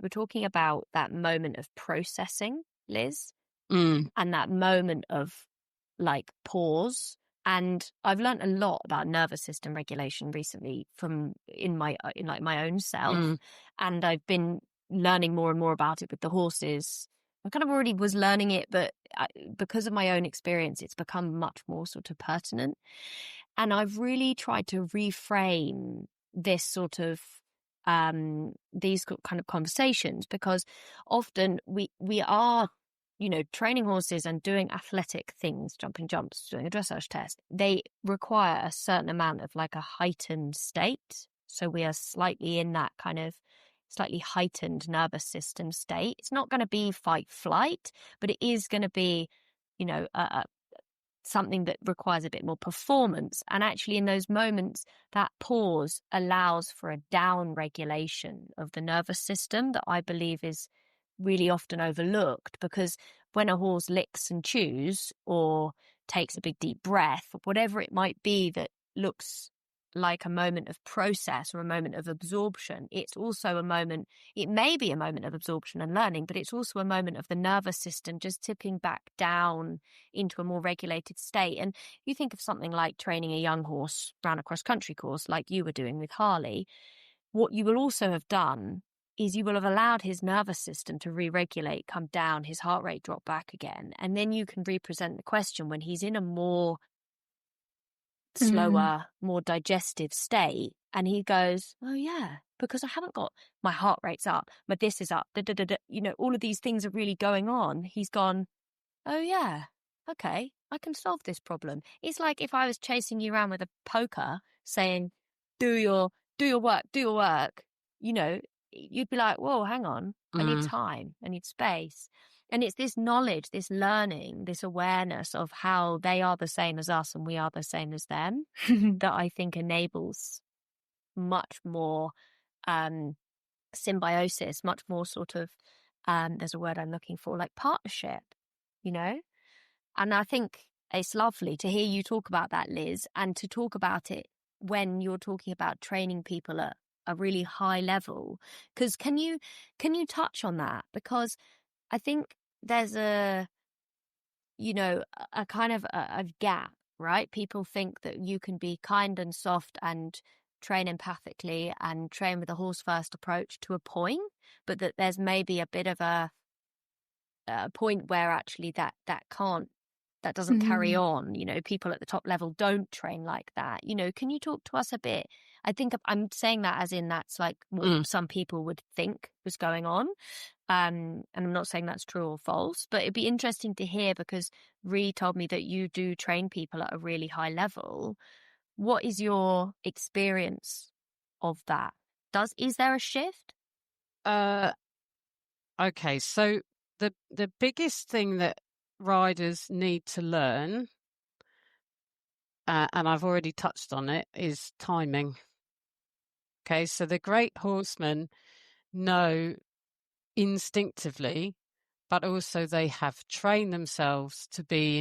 S3: we're talking about that moment of processing, Liz, and that moment of like pause. And I've learned a lot about nervous system regulation recently in my own self, and I've been learning more and more about it with the horses. I kind of already was learning it, but because of my own experience, it's become much more sort of pertinent. And I've really tried to reframe this sort of these kind of conversations, because often we are training horses and doing athletic things, jumping jumps, doing a dressage test. They require a certain amount of like a heightened state. So we are slightly in that kind of slightly heightened nervous system state. It's not going to be fight flight, but it is going to be, something that requires a bit more performance. And actually in those moments, that pause allows for a down regulation of the nervous system that I believe is really often overlooked, because when a horse licks and chews or takes a big deep breath, or whatever it might be that looks like a moment of process or a moment of absorption. It's also a moment, it may be a moment of absorption and learning, but it's also a moment of the nervous system just tipping back down into a more regulated state. And you think of something like training a young horse round a cross-country course like you were doing with Harley. What you will also have done is you will have allowed his nervous system to re-regulate, come down, his heart rate drop back again. And then you can represent the question when he's in a more slower, more digestive state. And he goes, oh yeah, because I haven't got my heart rate's up, my this is up, all of these things are really going on. He's gone, oh yeah, okay, I can solve this problem. It's like if I was chasing you around with a poker saying, do your work, you'd be like, whoa, hang on, I need time, I need space. And it's this knowledge, this learning, this awareness of how they are the same as us and we are the same as them that I think enables much more symbiosis, much more sort of, there's a word I'm looking for, like partnership, And I think it's lovely to hear you talk about that, Liz, and to talk about it when you're talking about training people at a really high level. Because can you touch on that? Because I think there's a kind of a gap, right? People think that you can be kind and soft and train empathically and train with a horse first approach to a point, but that there's maybe a bit of a point where actually that doesn't carry on. People at the top level don't train like that. Can you talk to us a bit? I think I'm saying that as in that's like what some people would think was going on. And I'm not saying that's true or false, but it'd be interesting to hear because Rhi told me that you do train people at a really high level. What is your experience of that? Is there a shift?
S1: Okay, so the biggest thing that riders need to learn, and I've already touched on it, is timing. Okay, so the great horsemen know instinctively, but also they have trained themselves to be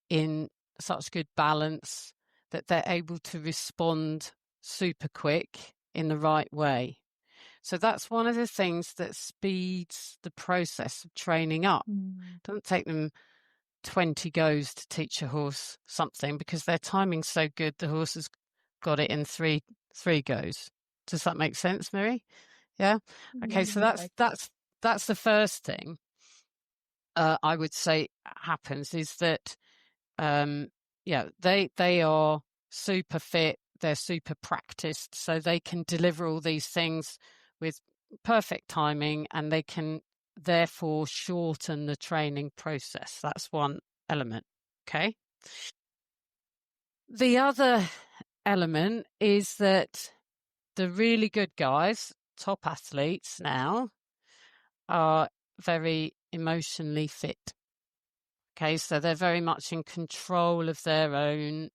S1: in such good balance that they're able to respond super quick in the right way. So that's one of the things that speeds the process of training up. It doesn't take them 20 goes to teach a horse something because their timing's so good, the horse has got it in three goes. Does that make sense, Miri? Yeah. Okay, so that's the first thing I would say happens is that they are super fit, they're super practiced, so they can deliver all these things with perfect timing, and they can therefore shorten the training process. That's one element. Okay. The other element is that the really good guys, top athletes now, are very emotionally fit. Okay, so they're very much in control of their own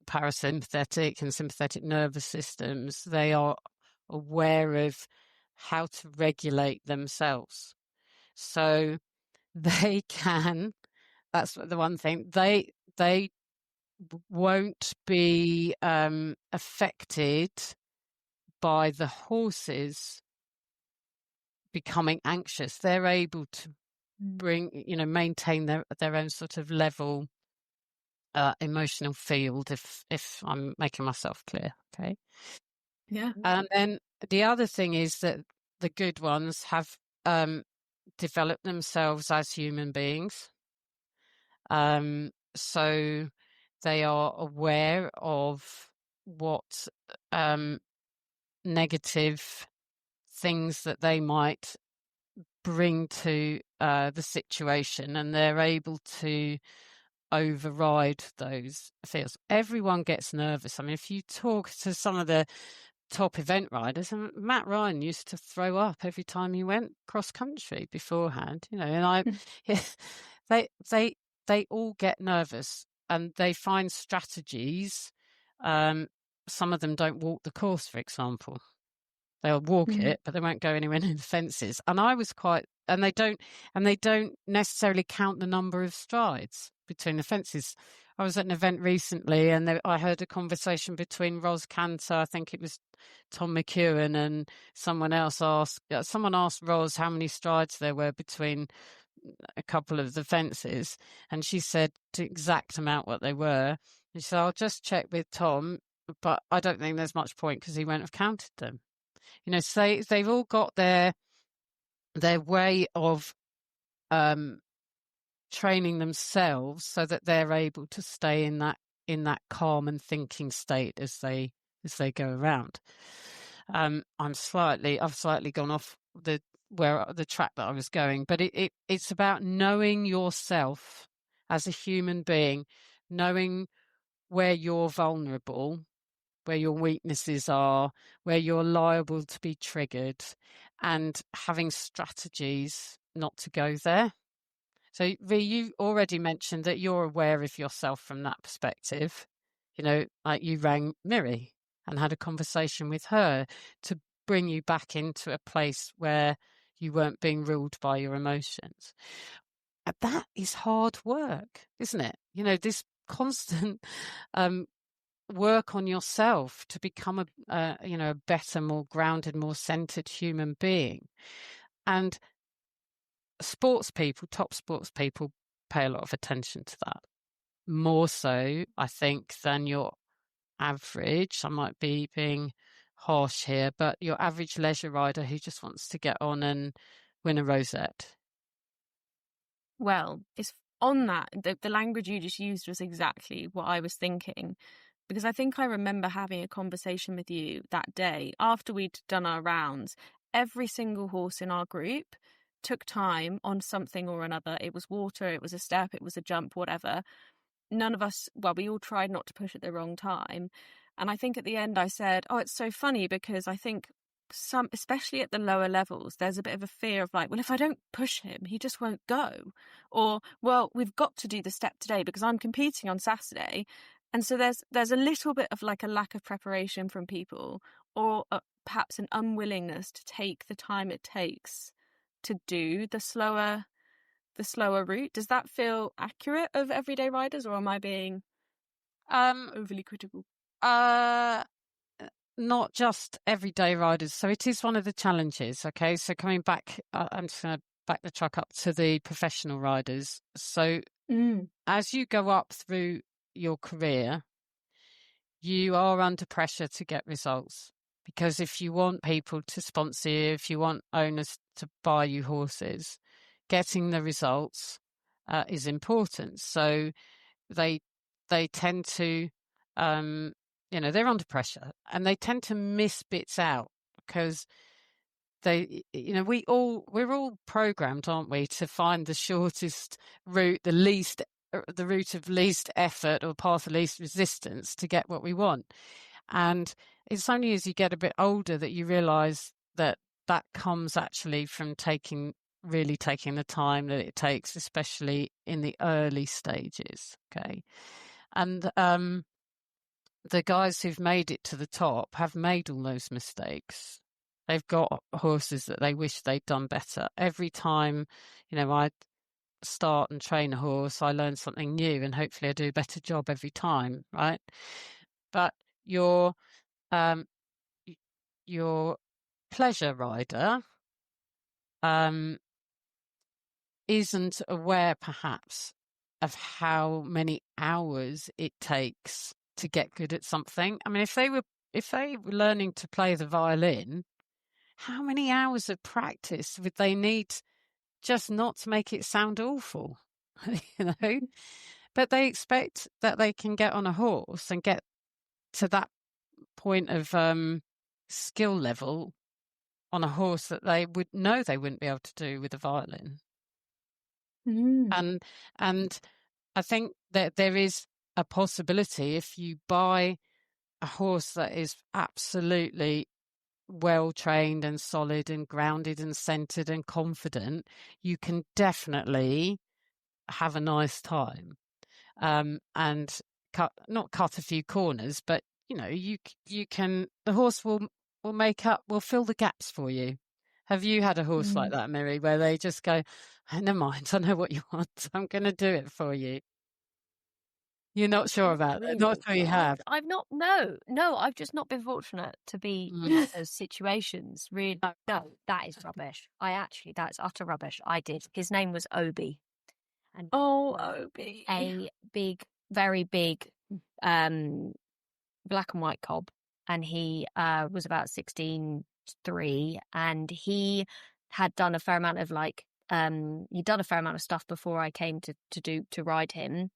S1: parasympathetic and sympathetic nervous systems. They are aware of how to regulate themselves. So they can, that's the one thing, they won't be affected by the horses becoming anxious. They're able to maintain their own sort of level emotional field, if I'm making myself clear. Okay.
S2: Yeah.
S1: And then the other thing is that the good ones have developed themselves as human beings. So they are aware of what negative things that they might bring to the situation, and they're able to override those fears. Everyone gets nervous. I mean, if you talk to some of the top event riders, and Matt Ryan used to throw up every time he went cross country beforehand, and they all get nervous and they find strategies. Some of them don't walk the course, for example. They'll walk it, but they won't go anywhere near the fences. And I was and they don't necessarily count the number of strides between the fences. I was at an event recently and I heard a conversation between Ros Cantor, I think it was Tom McEwen, and someone asked Ros how many strides there were between a couple of the fences, and she said the exact amount what they were. And she said, I'll just check with Tom, but I don't think there's much point because he won't have counted them. You know, so they've all got their way of training themselves so that they're able to stay in that calm and thinking state as they go around. I've slightly gone off the track that I was going, but it's about knowing yourself as a human being, knowing where you're vulnerable, where your weaknesses are, where you're liable to be triggered, and having strategies not to go there. So, Rhi, you already mentioned that you're aware of yourself from that perspective. You know, like you rang Miri and had a conversation with her to bring you back into a place where you weren't being ruled by your emotions. And that is hard work, isn't it? You know, this constant work on yourself to become a better, more grounded, more centered human being. And top sports people pay a lot of attention to that. More so, I think, than your average. I might be being harsh here, but your average leisure rider who just wants to get on and win a rosette.
S2: Well, it's on that. The language you just used was exactly what I was thinking. Because I think I remember having a conversation with you that day after we'd done our rounds. Every single horse in our group took time on something or another. It was water, it was a step, it was a jump, whatever. None of us, well, we all tried not to push at the wrong time. And I think at the end I said, oh, it's so funny because I think especially at the lower levels, there's a bit of a fear of like, well, if I don't push him, he just won't go. Or, well, we've got to do the step today because I'm competing on Saturday. And so there's a little bit of like a lack of preparation from people, or perhaps an unwillingness to take the time it takes to do the slower route. Does that feel accurate of everyday riders, or am I being overly critical?
S1: Not just everyday riders. So it is one of the challenges. Okay, so coming back, I'm just going to back the truck up to the professional riders. So as you go up through your career, you are under pressure to get results, because if you want people to sponsor you, if you want owners to buy you horses, getting the results is important. So they tend to they're under pressure and they tend to miss bits out because we're all programmed, aren't we, to find the shortest route, the route of least effort or path of least resistance to get what we want. And it's only as you get a bit older that you realize that comes actually from taking the time that it takes, especially in the early stages. Okay. And the guys who've made it to the top have made all those mistakes. They've got horses that they wish they'd done better. Every time, I start and train a horse, I learn something new, and hopefully I do a better job every time, right? But your pleasure rider isn't aware, perhaps, of how many hours it takes to get good at something. I mean, if they were learning to play the violin, how many hours of practice would they need just not to make it sound awful? But they expect that they can get on a horse and get to that point of skill level on a horse that they would know they wouldn't be able to do with a violin. And I think that there is a possibility, if you buy a horse that is absolutely well trained and solid and grounded and centered and confident, you can definitely have a nice time and not cut a few corners, but you can, the horse will fill the gaps for you. Have you had a horse like that, Miri, where they just go, oh, never mind, I know what you want, I'm going to do it for you? You're not sure about that? Not sure you have?
S3: I've not. No, I've just not been fortunate to be in those situations. Really, no, that is rubbish. That's utter rubbish. I did. His name was Obi, and
S2: Obi,
S3: a big, very big, black and white cob, and he was about 16'3", and he had done a fair amount of he'd done a fair amount of stuff before I came to ride him.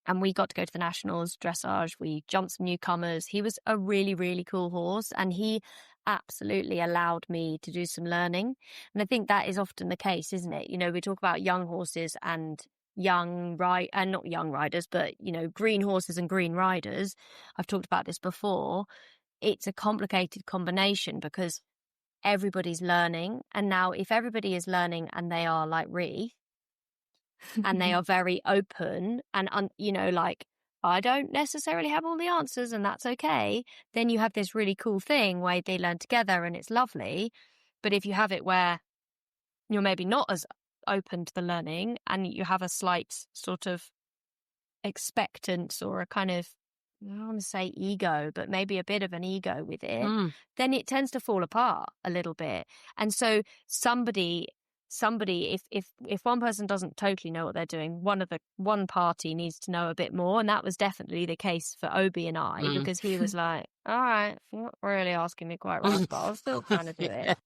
S3: And we got to go to the nationals, dressage. We jumped some newcomers. He was a really, really cool horse, and he absolutely allowed me to do some learning. And I think that is often the case, isn't it? You know, we talk about young horses and not young riders, but, you know, green horses and green riders. I've talked about this before. It's a complicated combination because everybody's learning. And now if everybody is learning and they are like Rhi, and they are very open and, you know, like, I don't necessarily have all the answers and that's okay, then you have this really cool thing where they learn together and it's lovely. But if you have it where you're maybe not as open to the learning and you have a slight sort of expectance or a kind of, I don't want to say ego, but maybe a bit of an ego with it, then it tends to fall apart a little bit. And so somebody, if one person doesn't totally know what they're doing, one party needs to know a bit more. And that was definitely the case for Obi and I, because he was like, all right, you're not really asking me quite right, but I'll still kind of do it.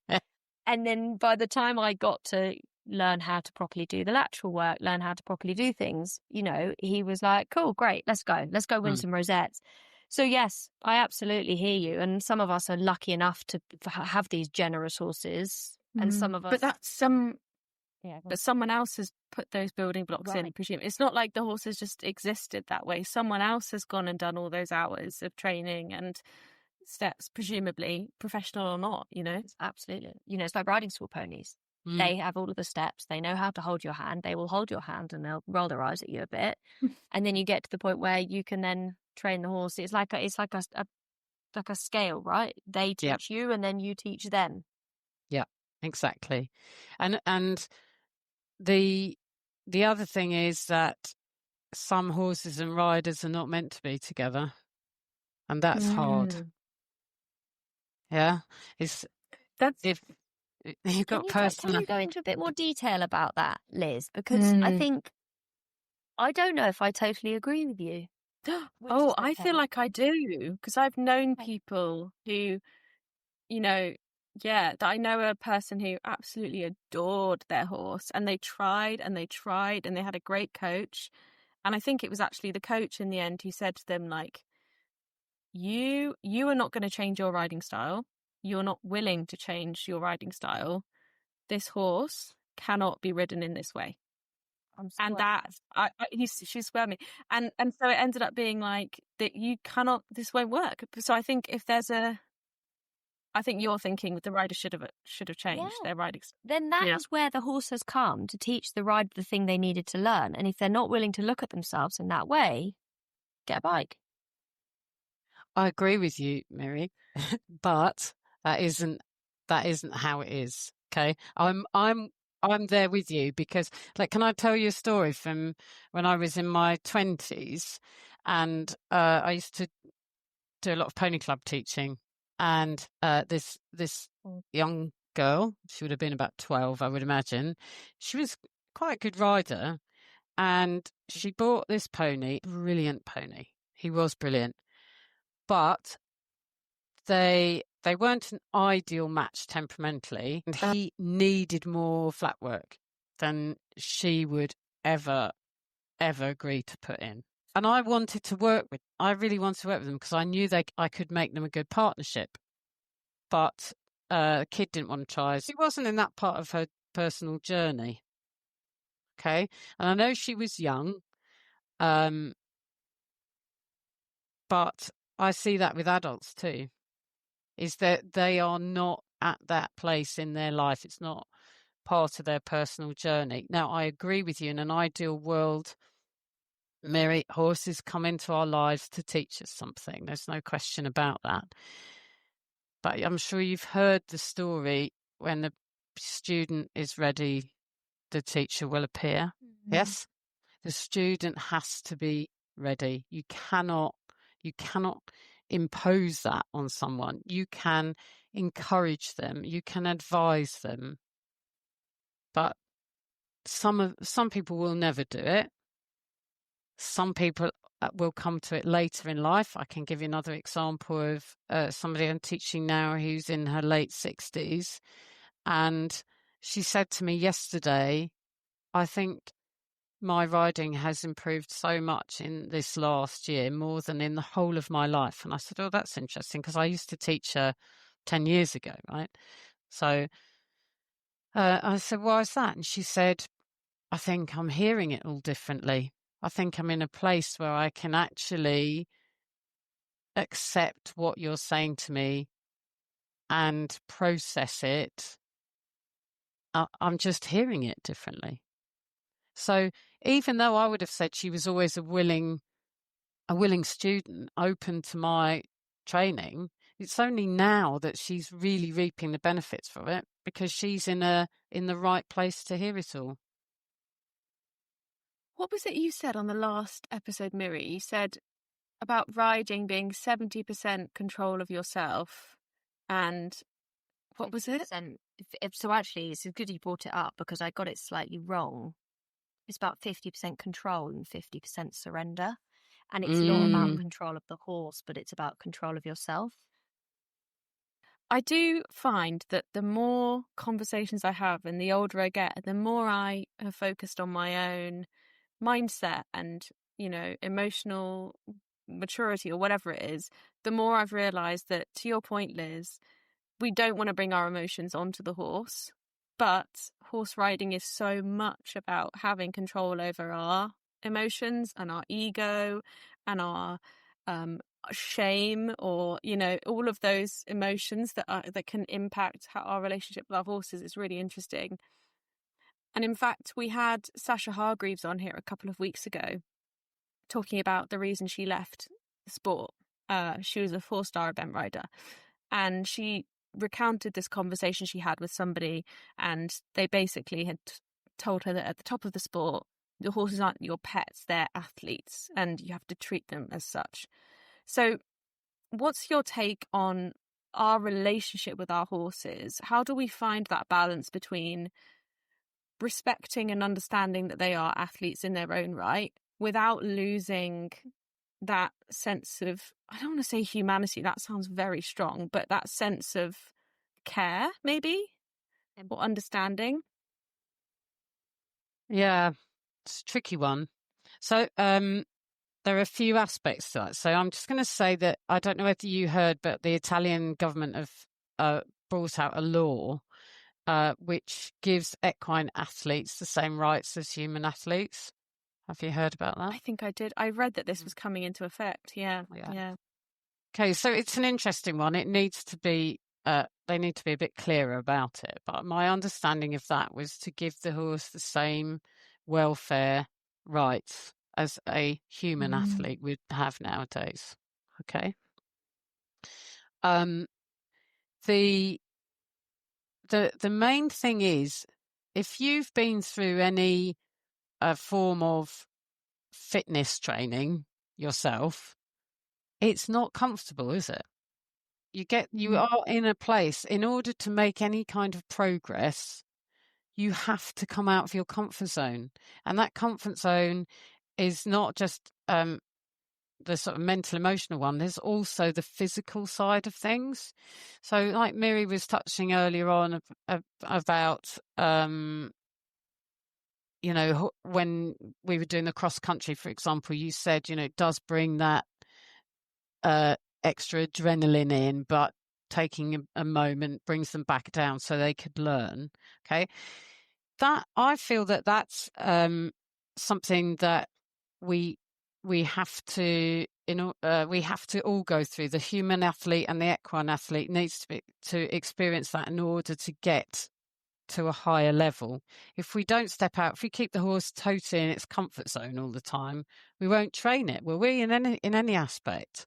S3: And then by the time I got to learn how to properly do the lateral work, learn how to properly do things, you know, he was like, cool, great, let's go win some rosettes. So yes, I absolutely hear you. And some of us are lucky enough to have these generous horses. And some of us,
S2: but that's but someone else has put those building blocks in. Presume it's not like the horses just existed that way. Someone else has gone and done all those hours of training and steps, presumably professional or not. You know,
S3: absolutely. You know, it's like riding school ponies. They have all of the steps. They know how to hold your hand. They will hold your hand and they'll roll their eyes at you a bit, and then you get to the point where you can then train the horse. It's like a scale, right? They teach you, and then you teach them.
S1: Yeah, exactly. And the other thing is that some horses and riders are not meant to be together, and that's hard. Yeah, if you've got
S3: Can you go into a bit more detail about that, Liz? Because I think I don't know if I totally agree with you.
S2: I feel like I do, because I've known people who, you know, that I know a person who absolutely adored their horse, and they tried and they had a great coach. And I think it was actually the coach in the end who said to them, like, you are not going to change your riding style. You're not willing to change your riding style. This horse cannot be ridden in this way. And that she swear me, and so it ended up being like that. You cannot. This won't work. So I think I think you're thinking the rider should have changed their riding.
S3: Then that is where the horse has come to teach the rider the thing they needed to learn. And if they're not willing to look at themselves in that way, get a bike.
S1: I agree with you, Miri, but that isn't how it is. Okay, I'm there with you because, like, can I tell you a story from when I was in my 20s, and I used to do a lot of pony club teaching, and this young girl, she would have been about 12, I would imagine. She was quite a good rider, and she bought this pony, brilliant pony. He was brilliant, but they weren't an ideal match temperamentally, and he needed more flat work than she would ever agree to put in. And I really wanted to work with them because I knew I could make them a good partnership. But the kid didn't want to try. She wasn't in that part of her personal journey. Okay. And I know she was young. But I see that with adults too, is that they are not at that place in their life. It's not part of their personal journey. Now, I agree with you. In an ideal world, Miri, horses come into our lives to teach us something. There's no question about that. But I'm sure you've heard the story, when the student is ready, the teacher will appear. Yes? The student has to be ready. You cannot impose that on someone. You can encourage them, you can advise them, but some people will never do it. Some people will come to it later in life. I can give you another example of somebody I'm teaching now who's in her late 60s, and she said to me yesterday, I think my riding has improved so much in this last year, more than in the whole of my life. And I said, oh, that's interesting, because I used to teach her 10 years ago, right? So I said, why is that? And she said, I think I'm hearing it all differently. I think I'm in a place where I can actually accept what you're saying to me and process it. I'm just hearing it differently. So even though I would have said she was always a willing student, open to my training, it's only now that she's really reaping the benefits from it, because she's in the right place to hear it all.
S2: What was it you said on the last episode, Miri? You said about riding being 70% control of yourself, and what was it?
S3: So actually, it's good you brought it up, because I got it slightly wrong. It's about 50% control and 50% surrender. And it's not about control of the horse, but it's about control of yourself.
S2: I do find that the more conversations I have and the older I get, the more I have focused on my own mindset and, emotional maturity or whatever it is, the more I've realised that, to your point, Liz, we don't want to bring our emotions onto the horse, but horse riding is so much about having control over our emotions and our ego and our shame, or all of those emotions that can impact our relationship with our horses. Is really interesting. And in fact, we had Sasha Hargreaves on here a couple of weeks ago talking about the reason she left the sport. She was a 4-star event rider, and she recounted this conversation she had with somebody, and they basically had told her that at the top of the sport, the horses aren't your pets, they're athletes, and you have to treat them as such. So what's your take on our relationship with our horses? How do we find that balance between respecting and understanding that they are athletes in their own right, without losing that sense of, I don't want to say humanity, that sounds very strong, but that sense of care, maybe, or understanding?
S1: Yeah, it's a tricky one. So there are a few aspects to that. So I'm just going to say that I don't know whether you heard, but the Italian government have brought out a law which gives equine athletes the same rights as human athletes. Have you heard about that?
S2: I think I did. I read that this was coming into effect. Yeah.
S1: Okay, so it's an interesting one. It needs to be, they need to be a bit clearer about it. But my understanding of that was to give the horse the same welfare rights as a human athlete would have nowadays. Okay. The main thing is, if you've been through any form of fitness training yourself, it's not comfortable, is it? You are in a place, in order to make any kind of progress, you have to come out of your comfort zone. And that comfort zone is not just the sort of mental, emotional one. There's also the physical side of things. So like Miri was touching earlier on about, when we were doing the cross country, for example, you said, it does bring that extra adrenaline in, but taking a moment brings them back down so they could learn. Okay. That, I feel that that's something that we have to, we have to all go through. The human athlete and the equine athlete needs to experience that in order to get to a higher level. If we don't step out, if we keep the horse totally in its comfort zone all the time, we won't train it, will we, in any aspect?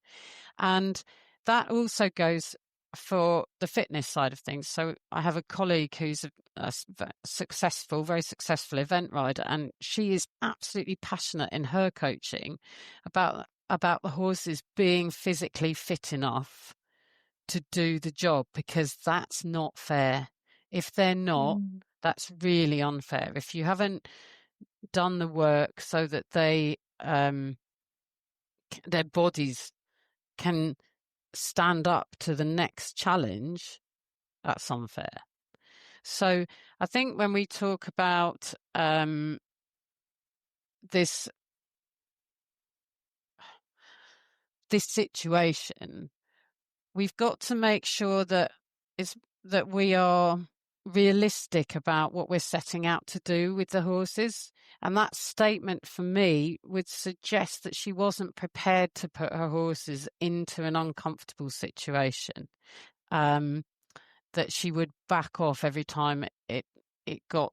S1: And that also goes for the fitness side of things. So I have a colleague who's very successful event rider, and she is absolutely passionate in her coaching about the horses being physically fit enough to do the job, because that's not fair. If they're not, that's really unfair. If you haven't done the work so that their bodies can stand up to the next challenge, that's unfair. So I think when we talk about this situation, we've got to make sure that we are realistic about what we're setting out to do with the horses. And that statement for me would suggest that she wasn't prepared to put her horses into an uncomfortable situation. That she would back off every time it got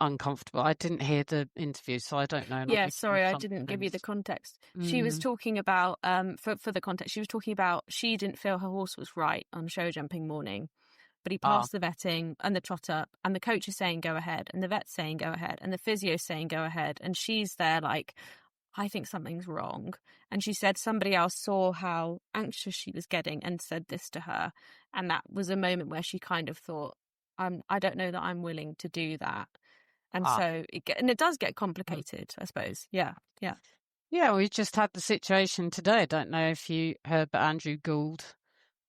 S1: uncomfortable. I didn't hear the interview, so I don't know.
S2: Yeah, sorry, I didn't give you the context. She was talking about, for the context, she was talking about she didn't feel her horse was right on show jumping morning, but he passed the vetting and the trot up, and the coach is saying go ahead, and the vet's saying go ahead, and the physio's saying go ahead, and she's there like, I think something's wrong. And she said somebody else saw how anxious she was getting and said this to her, and that was a moment where she kind of thought, I don't know that I'm willing to do that. And so it does get complicated, I suppose. Yeah.
S1: Yeah, we just had the situation today. I don't know if you heard, but Andrew Gould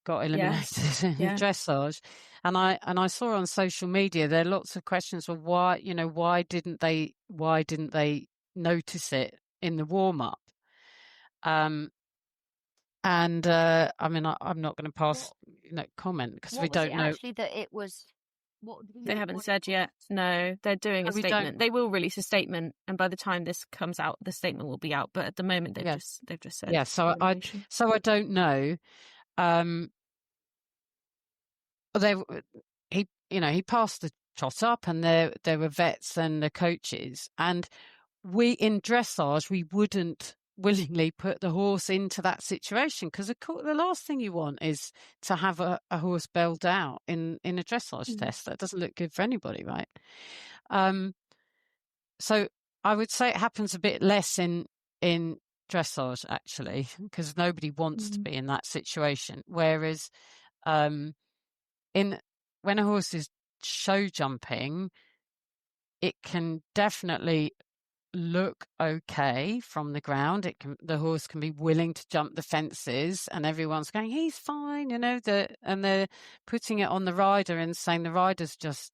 S1: got eliminated in dressage, and I saw on social media there are lots of questions. Well, why didn't they notice it in the warm up? And I'm not going to pass comment because we don't know.
S3: Actually, that it was.
S2: They haven't said yet. No, they're doing a statement. They will release a statement, and by the time this comes out, the statement will be out. But at the moment, they've just said.
S1: Yeah, so I don't know. He passed the trot up, and there were vets and the coaches, and we in dressage we wouldn't willingly put the horse into that situation, because the last thing you want is to have a horse bailed out in a dressage test. That doesn't look good for anybody, right? So I would say it happens a bit less in dressage, actually, because nobody wants to be in that situation. Whereas when a horse is show jumping, it can definitely look okay from the ground. The horse can be willing to jump the fences, and everyone's going, he's fine, and they're putting it on the rider and saying the rider's just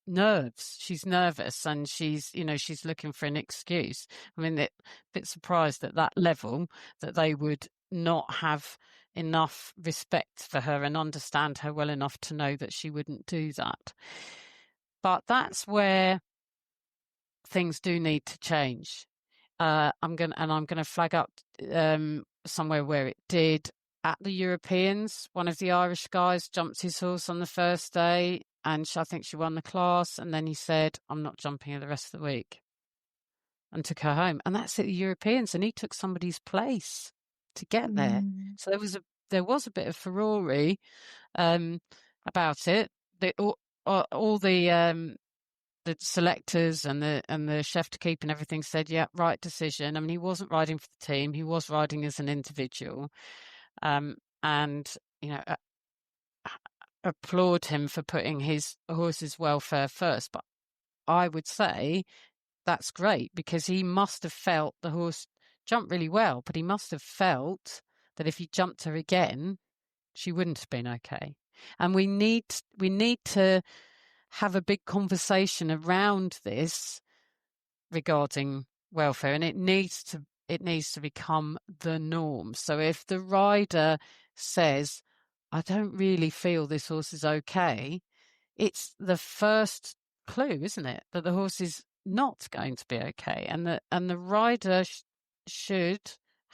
S1: nerves. She's nervous, and she's looking for an excuse. I mean, a bit surprised at that level that they would not have enough respect for her and understand her well enough to know that she wouldn't do that. But that's where things do need to change. I'm going to flag up somewhere where it did. At the Europeans, one of the Irish guys jumped his horse on the first day, and I think she won the class, and then he said, I'm not jumping her the rest of the week, and took her home. And that's at the Europeans, and he took somebody's place to get there. So there was a bit of furore about it. All the selectors and the chef to keep and everything said, yeah, right decision. I mean, he wasn't riding for the team; he was riding as an individual, and applaud him for putting his horse's welfare first. But I would say that's great, because he must have felt the horse jumped really well, but he must have felt that if he jumped her again, she wouldn't have been okay. And we need to have a big conversation around this regarding welfare, and it needs to become the norm. So if the rider says, I don't really feel this horse is okay, it's the first clue, isn't it, that the horse is not going to be okay, and the rider should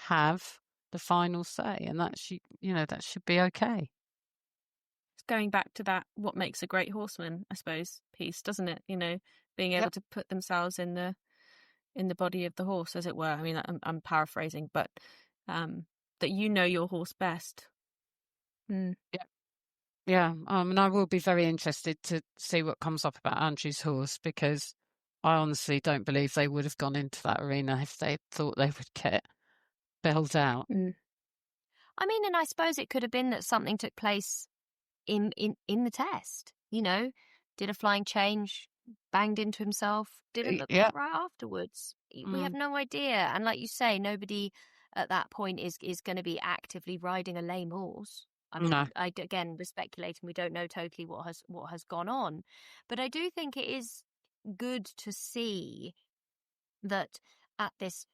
S1: have the final say, and that should be okay.
S2: Going back to that, what makes a great horseman, I suppose, piece, doesn't it? Being able to put themselves in the body of the horse, as it were. I mean, I'm paraphrasing, but that your horse best.
S1: Yeah, Yeah, and I will be very interested to see what comes up about Andrew's horse, because I honestly don't believe they would have gone into that arena if they thought they would get bailed out.
S3: I mean, and I suppose it could have been that something took place in the test. You know, did a flying change, banged into himself, didn't look
S1: Yeah.
S3: quite right afterwards. We have no idea. And like you say, nobody at that point is going to be actively riding a lame horse. I mean,
S1: No.
S3: again, we're speculating. We don't know totally what has gone on, but I do think it is good to see that at this,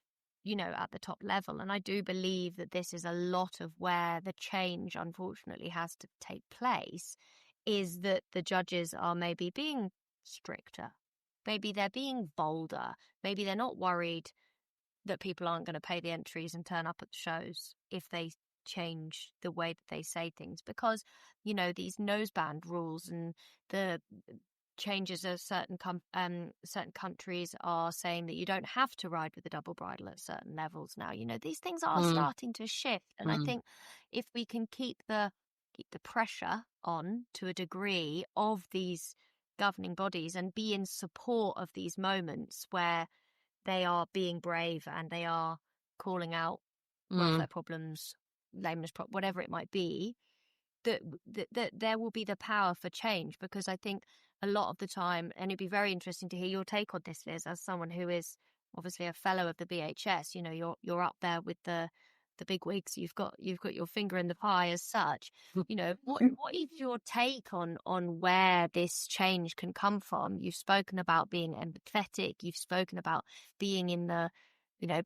S3: at the top level. And I do believe that this is a lot of where the change, unfortunately, has to take place, is that the judges are maybe being stricter. Maybe they're being bolder. Maybe they're not worried that people aren't going to pay the entries and turn up at the shows if they change the way that they say things, because these noseband rules and the changes of certain countries are saying that you don't have to ride with a double bridle at certain levels now. These things are starting to shift, and I think if we can keep the pressure on to a degree of these governing bodies and be in support of these moments where they are being brave and they are calling out welfare problems, lameness, whatever it might be, that there will be the power for change. Because I think a lot of the time, and it'd be very interesting to hear your take on this, Liz, as someone who is obviously a fellow of the BHS. You're up there with the big wigs. You've got your finger in the pie as such. What is your take on where this change can come from? You've spoken about being empathetic. You've spoken about being in the,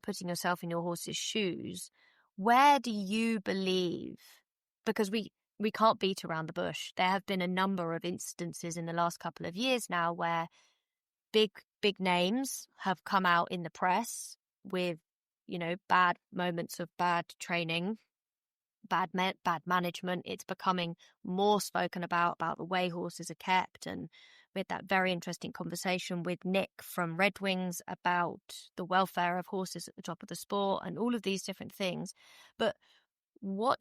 S3: putting yourself in your horse's shoes. Where do you believe? Because we can't beat around the bush. There have been a number of instances in the last couple of years now where big names have come out in the press with, bad moments of bad training, bad management. It's becoming more spoken about the way horses are kept. And we had that very interesting conversation with Nick from Red Wings about the welfare of horses at the top of the sport and all of these different things. But where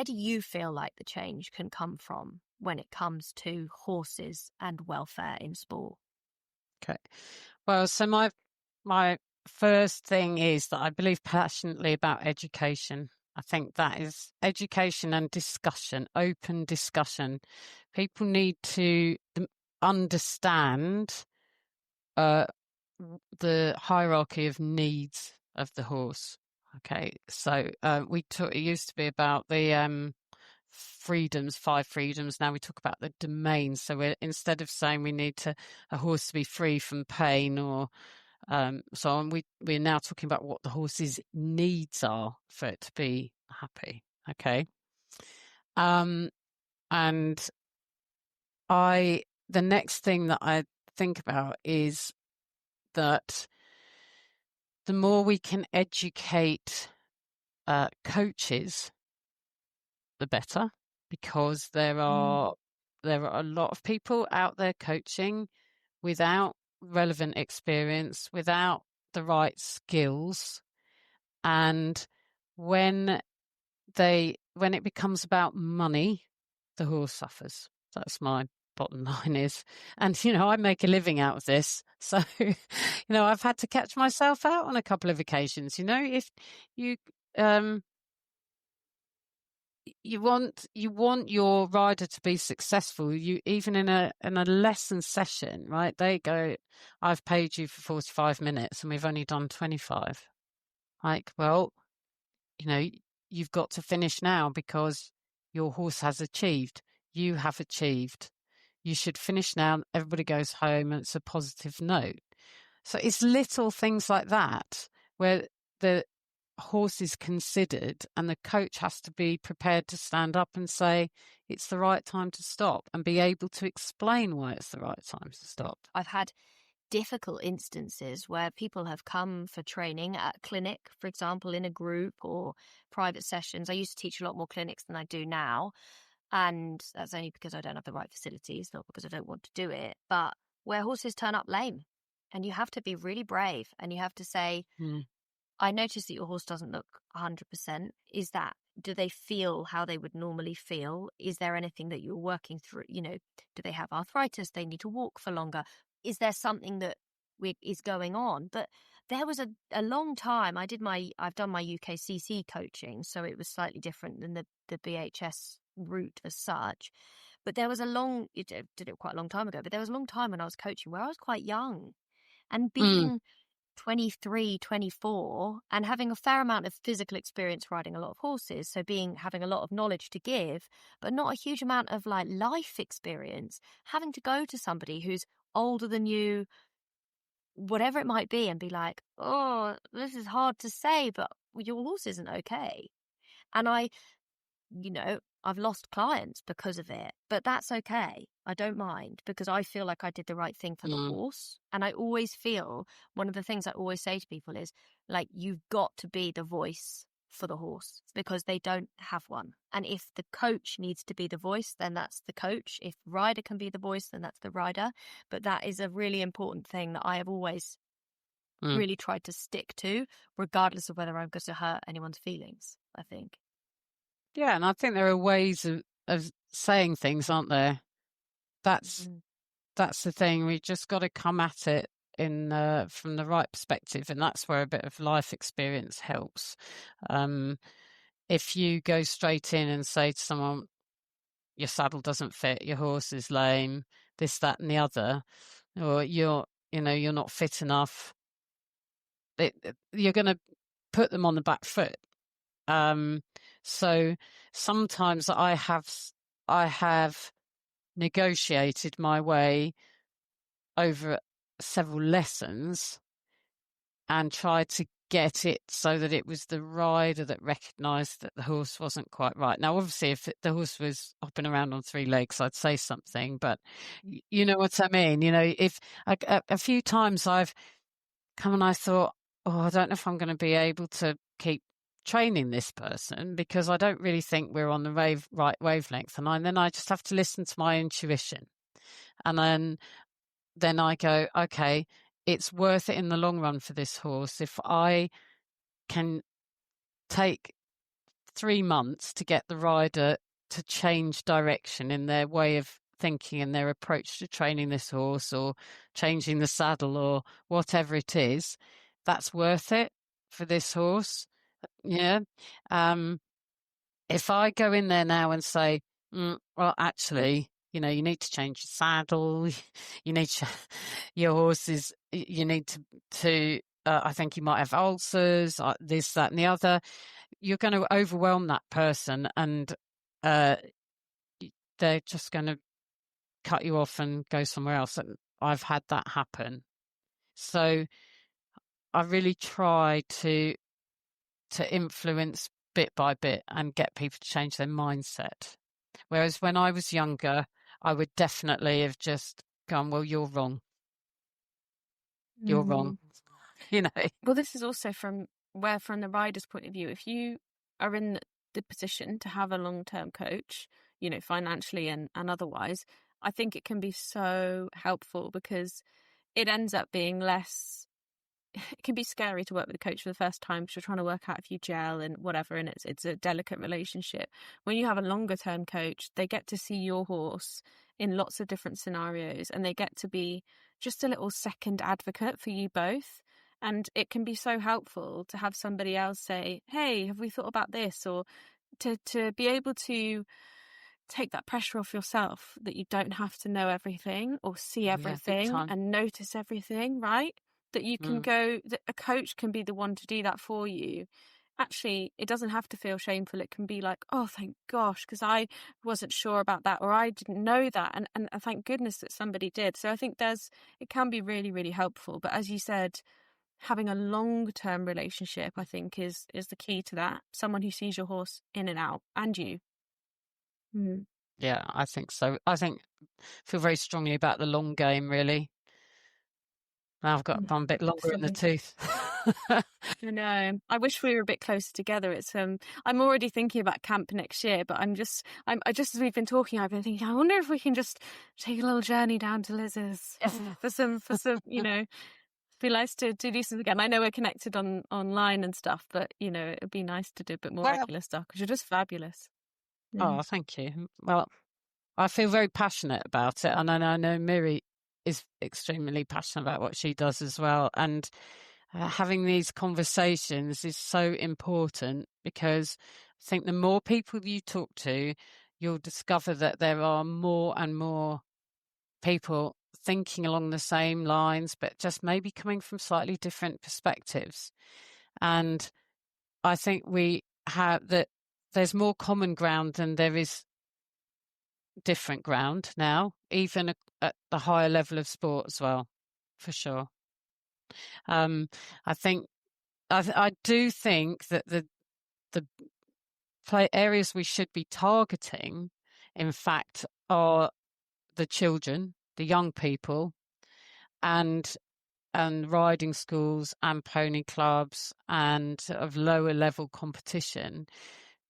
S3: do you feel like the change can come from when it comes to horses and welfare in sport?
S1: Okay. Well, so my first thing is that I believe passionately about education. I think that is education and discussion, open discussion. People need to understand the hierarchy of needs of the horse. Okay, so it used to be about the freedoms, 5 freedoms. Now we talk about the domains. So instead of saying we need a horse to be free from pain or so on, we're now talking about what the horse's needs are for it to be happy. Okay. And the next thing that I think about is that the more we can educate coaches, the better, because there are a lot of people out there coaching without relevant experience, without the right skills, and when it becomes about money, the horse suffers. That's my bottom line is. And, I make a living out of this. So, I've had to catch myself out on a couple of occasions. If you, you want your rider to be successful, you even in a lesson session, right? They go, I've paid you for 45 minutes and we've only done 25. Like, well, you've got to finish now because your horse has achieved. You have achieved. You should finish now. Everybody goes home and it's a positive note. So it's little things like that where the horse is considered and the coach has to be prepared to stand up and say it's the right time to stop and be able to explain why it's the right time to stop.
S3: I've had difficult instances where people have come for training at a clinic, for example, in a group or private sessions. I used to teach a lot more clinics than I do now. And that's only because I don't have the right facilities, not because I don't want to do it, but where horses turn up lame. And you have to be really brave and you have to say, I notice that your horse doesn't look 100%. Is that do they feel how they would normally feel? Is there anything that you're working through? You know, do they have arthritis? They need to walk for longer. Is there something that is going on? But there was a long time. I've done my UKCC coaching, so it was slightly different than the BHS route as such. But there was did it quite a long time ago, but there was a long time when I was coaching where I was quite young, and being 23, 24, and having a fair amount of physical experience riding a lot of horses. So having a lot of knowledge to give, but not a huge amount of like life experience, having to go to somebody who's older than you, whatever it might be, and be like, oh, this is hard to say, but your horse isn't okay. And I've lost clients because of it, but that's okay. I don't mind, because I feel like I did the right thing for the horse. And I always feel, one of the things I always say to people is, like, you've got to be the voice for the horse, because they don't have one. And if the coach needs to be the voice, then that's the coach. If rider can be the voice, then that's the rider. But that is a really important thing that I have always really tried to stick to, regardless of whether I'm going to hurt anyone's feelings, I think.
S1: Yeah, and I think there are ways of saying things, aren't there? That's the thing. We just got to come at it from the right perspective, and that's where a bit of life experience helps. If you go straight in and say to someone, your saddle doesn't fit, your horse is lame, this, that, and the other, or you're not fit enough, you're going to put them on the back foot. So sometimes I have negotiated my way over several lessons and tried to get it so that it was the rider that recognised that the horse wasn't quite right. Now, obviously, if the horse was hopping around on three legs, I'd say something, but you know what I mean? If a few times I've come and I thought, oh, I don't know if I'm going to be able to keep training this person, because I don't really think we're on the right wavelength. And then I just have to listen to my intuition. And then I go, okay, it's worth it in the long run for this horse. If I can take 3 months to get the rider to change direction in their way of thinking and their approach to training this horse, or changing the saddle, or whatever it is, that's worth it for this horse. Yeah. If I go in there now and say, well, actually, you need to change your saddle, you need your horses, you need to I think you might have ulcers, this, that, and the other, you're going to overwhelm that person, and they're just going to cut you off and go somewhere else. And I've had that happen. So I really try to influence bit by bit and get people to change their mindset. Whereas when I was younger, I would definitely have just gone, well, you're wrong. You're wrong.
S2: Well, this is also from the rider's point of view, if you are in the position to have a long-term coach, financially and otherwise, I think it can be so helpful, because it ends up being less. It can be scary to work with a coach for the first time, because you're trying to work out if you gel and whatever, and it's a delicate relationship. When you have a longer term coach, they get to see your horse in lots of different scenarios, and they get to be just a little second advocate for you both. And it can be so helpful to have somebody else say, hey, have we thought about this? Or to be able to take that pressure off yourself, that you don't have to know everything or see everything and notice everything, right? That you can go, that a coach can be the one to do that for you. Actually, it doesn't have to feel shameful. It can be like, oh, thank gosh, because I wasn't sure about that, or I didn't know that. And thank goodness that somebody did. So I think it can be really, really helpful. But as you said, having a long-term relationship, I think, is the key to that. Someone who sees your horse in and out, and you.
S1: Yeah, I think so. I feel very strongly about the long game, really. Now I'm a bit longer in the tooth.
S2: I know. I wish we were a bit closer together. It's I'm already thinking about camp next year, but I just as we've been talking, I've been thinking, I wonder if we can just take a little journey down to Liz's for some be nice to do this again. I know we're connected online and stuff, but it'd be nice to do a bit more regular stuff because you're just fabulous.
S1: Oh, thank you. Well, I feel very passionate about it, and I know Miri is extremely passionate about what she does as well. And having these conversations is so important because I think the more people you talk to, you'll discover that there are more and more people thinking along the same lines, but just maybe coming from slightly different perspectives. And I think we have that there's more common ground than there is different ground now, even at the higher level of sport as well, for sure. I think I do think that the play areas we should be targeting, in fact, are the children, the young people, and riding schools and pony clubs and sort of lower level competition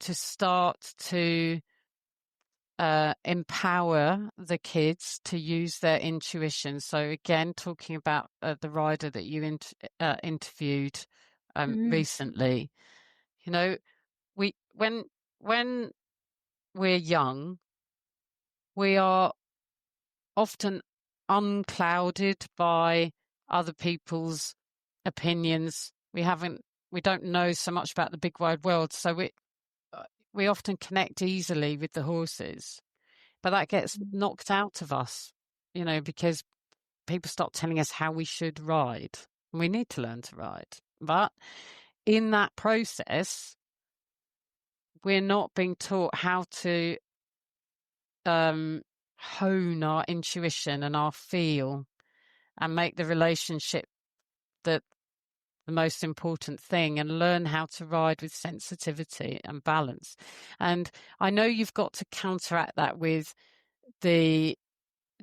S1: to start to empower the kids to use their intuition. So again, talking about the rider that you interviewed recently, when we're young, we are often unclouded by other people's opinions. We don't know so much about the big wide world, so we often connect easily with the horses, but that gets knocked out of us, because people start telling us how we should ride. We need to learn to ride, but in that process, we're not being taught how to hone our intuition and our feel and make the relationship the most important thing, and learn how to ride with sensitivity and balance. And I know you've got to counteract that with the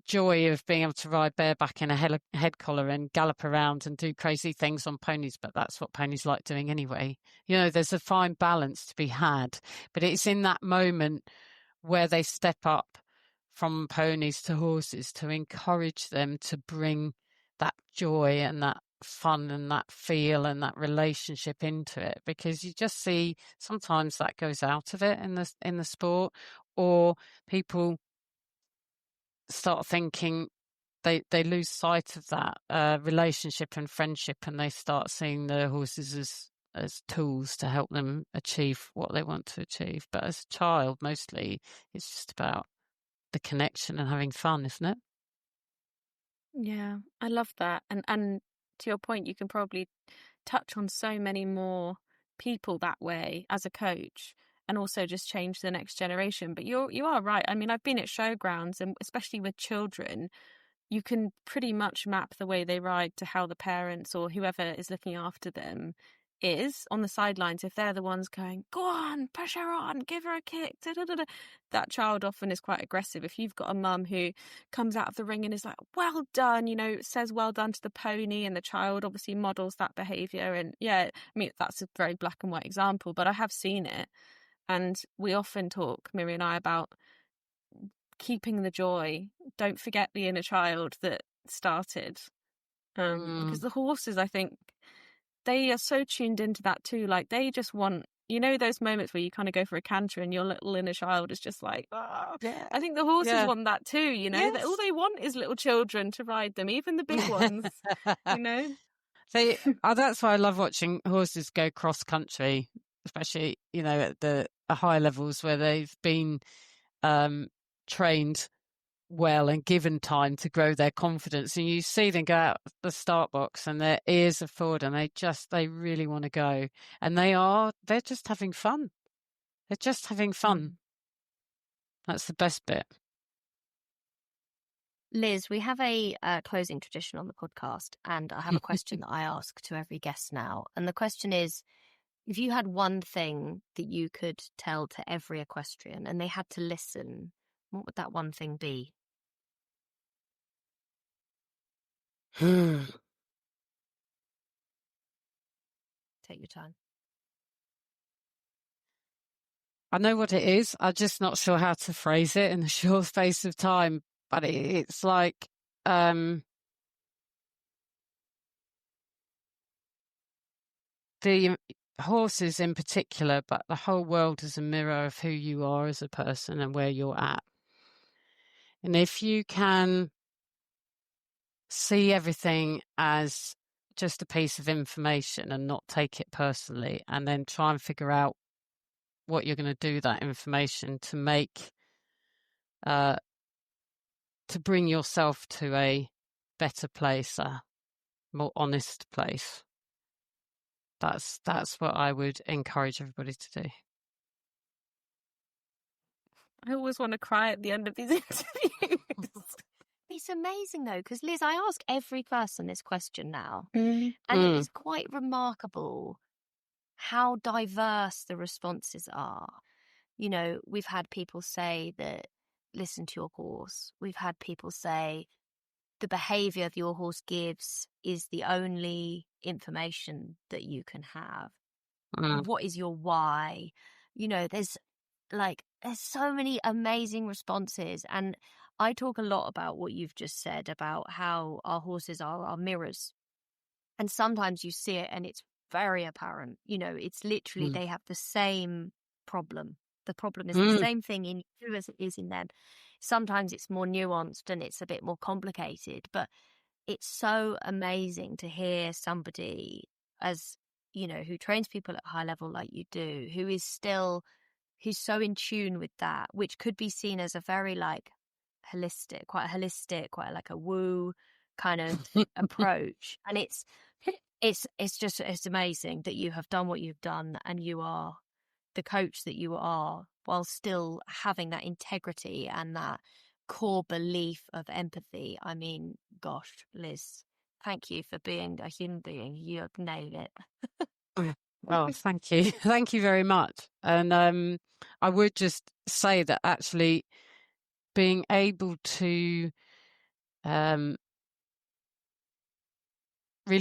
S1: joy of being able to ride bareback in a head collar and gallop around and do crazy things on ponies, but that's what ponies like doing anyway. There's a fine balance to be had, but it's in that moment where they step up from ponies to horses to encourage them to bring that joy and that fun and that feel and that relationship into it, because you just see sometimes that goes out of it in the sport, or people start thinking they lose sight of that relationship and friendship, and they start seeing the horses as tools to help them achieve what they want to achieve. But as a child, mostly it's just about the connection and having fun, isn't it?
S2: Yeah, I love that. And to your point, you can probably touch on so many more people that way as a coach, and also just change the next generation. But you are right. I mean, I've been at showgrounds, and especially with children, you can pretty much map the way they ride to how the parents or whoever is looking after them is on the sidelines. If they're the ones going, go on, push her on, give her a kick, that child often is quite aggressive. If you've got a mum who comes out of the ring and is like, well done, says well done to the pony, and the child obviously models that behaviour. And yeah, I mean, that's a very black and white example, but I have seen it. And we often talk, Miri and I, about keeping the joy. Don't forget the inner child that started. Because the horses, I think, they are so tuned into that too. Like, they just want, those moments where you kind of go for a canter and your little inner child is just like, oh. Yeah. I think the horses want that too, yes. All they want is little children to ride them, even the big ones,
S1: That's why I love watching horses go cross country, especially, at the higher levels where they've been trained well and given time to grow their confidence, and you see them go out the start box and their ears are forward and they really want to go, and they're just having fun. That's the best bit.
S3: Liz, we have a closing tradition on the podcast, and I have a question that I ask to every guest now, and the question is, if you had one thing that you could tell to every equestrian and they had to listen, what would that one thing be? Take your time.
S1: I know what it is. I'm just not sure how to phrase it in a short space of time. But it's like, the horses in particular, but the whole world is a mirror of who you are as a person and where you're at. And if you can see everything as just a piece of information and not take it personally, and then try and figure out what you're going to do with that information to make, to bring yourself to a better place, a more honest place. That's what I would encourage everybody to do.
S2: I always want to cry at the end of these interviews.
S3: It's amazing though, because Liz, I ask every person this question now, and it is quite remarkable how diverse the responses are. You know, we've had people say that listen to your horse. We've had people say the behaviour that your horse gives is the only information that you can have. What is your why? You know, there's so many amazing responses. And I talk a lot about what you've just said about how our horses are our mirrors. And sometimes you see it and it's very apparent. You know, it's literally they have the same problem. The problem is the same thing in you as it is in them. Sometimes it's more nuanced and it's a bit more complicated, but it's so amazing to hear somebody, as you know, who trains people at a high level like you do, who's so in tune with that, which could be seen as a very holistic, quite like a woo kind of approach. And it's amazing that you have done what you've done and you are the coach that you are, while still having that integrity and that core belief of empathy. I mean, gosh, Liz, thank you for being a human being. You have nailed it.
S1: Well, thank you. Thank you very much. And I would just say that actually being able to really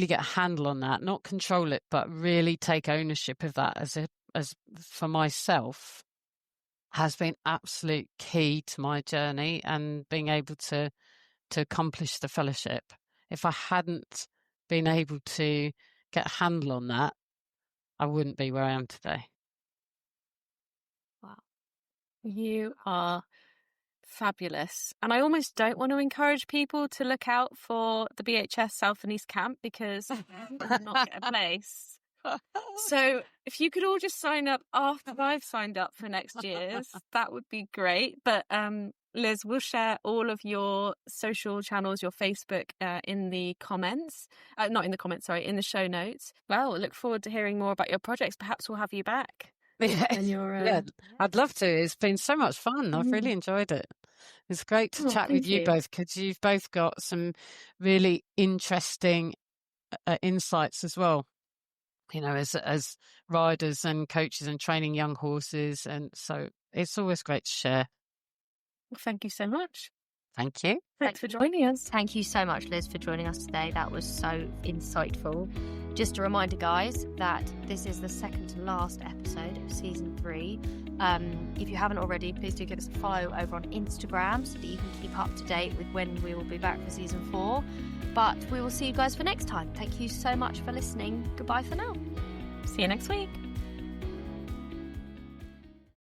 S1: get a handle on that, not control it, but really take ownership of that as for myself, has been absolute key to my journey and being able to accomplish the fellowship. If I hadn't been able to get a handle on that, I wouldn't be where I am today.
S2: Wow. You are fabulous. And I almost don't want to encourage people to look out for the BHS South and East Camp because I'm not get a place. So if you could all just sign up after I've signed up for next year's, that would be great. But Liz, we'll share all of your social channels, your Facebook in the comments. Not in the comments, sorry, in the show notes. Well, I look forward to hearing more about your projects. Perhaps we'll have you back.
S1: Yeah, I'd love to. It's been so much fun. I've really enjoyed it. It's great to chat with you both, because you've both got some really interesting insights as well. You know, as riders and coaches and training young horses, and so it's always great to share.
S2: Well, thank you so much.
S1: Thank you.
S2: Thanks for joining us.
S3: Thank you so much, Liz, for joining us today. That was so insightful. Just a reminder, guys, that this is the second to last episode of season 3. If you haven't already, please do give us a follow over on Instagram so that you can keep up to date with when we will be back for season 4. But we will see you guys for next time. Thank you so much for listening. Goodbye for now.
S2: See you next week.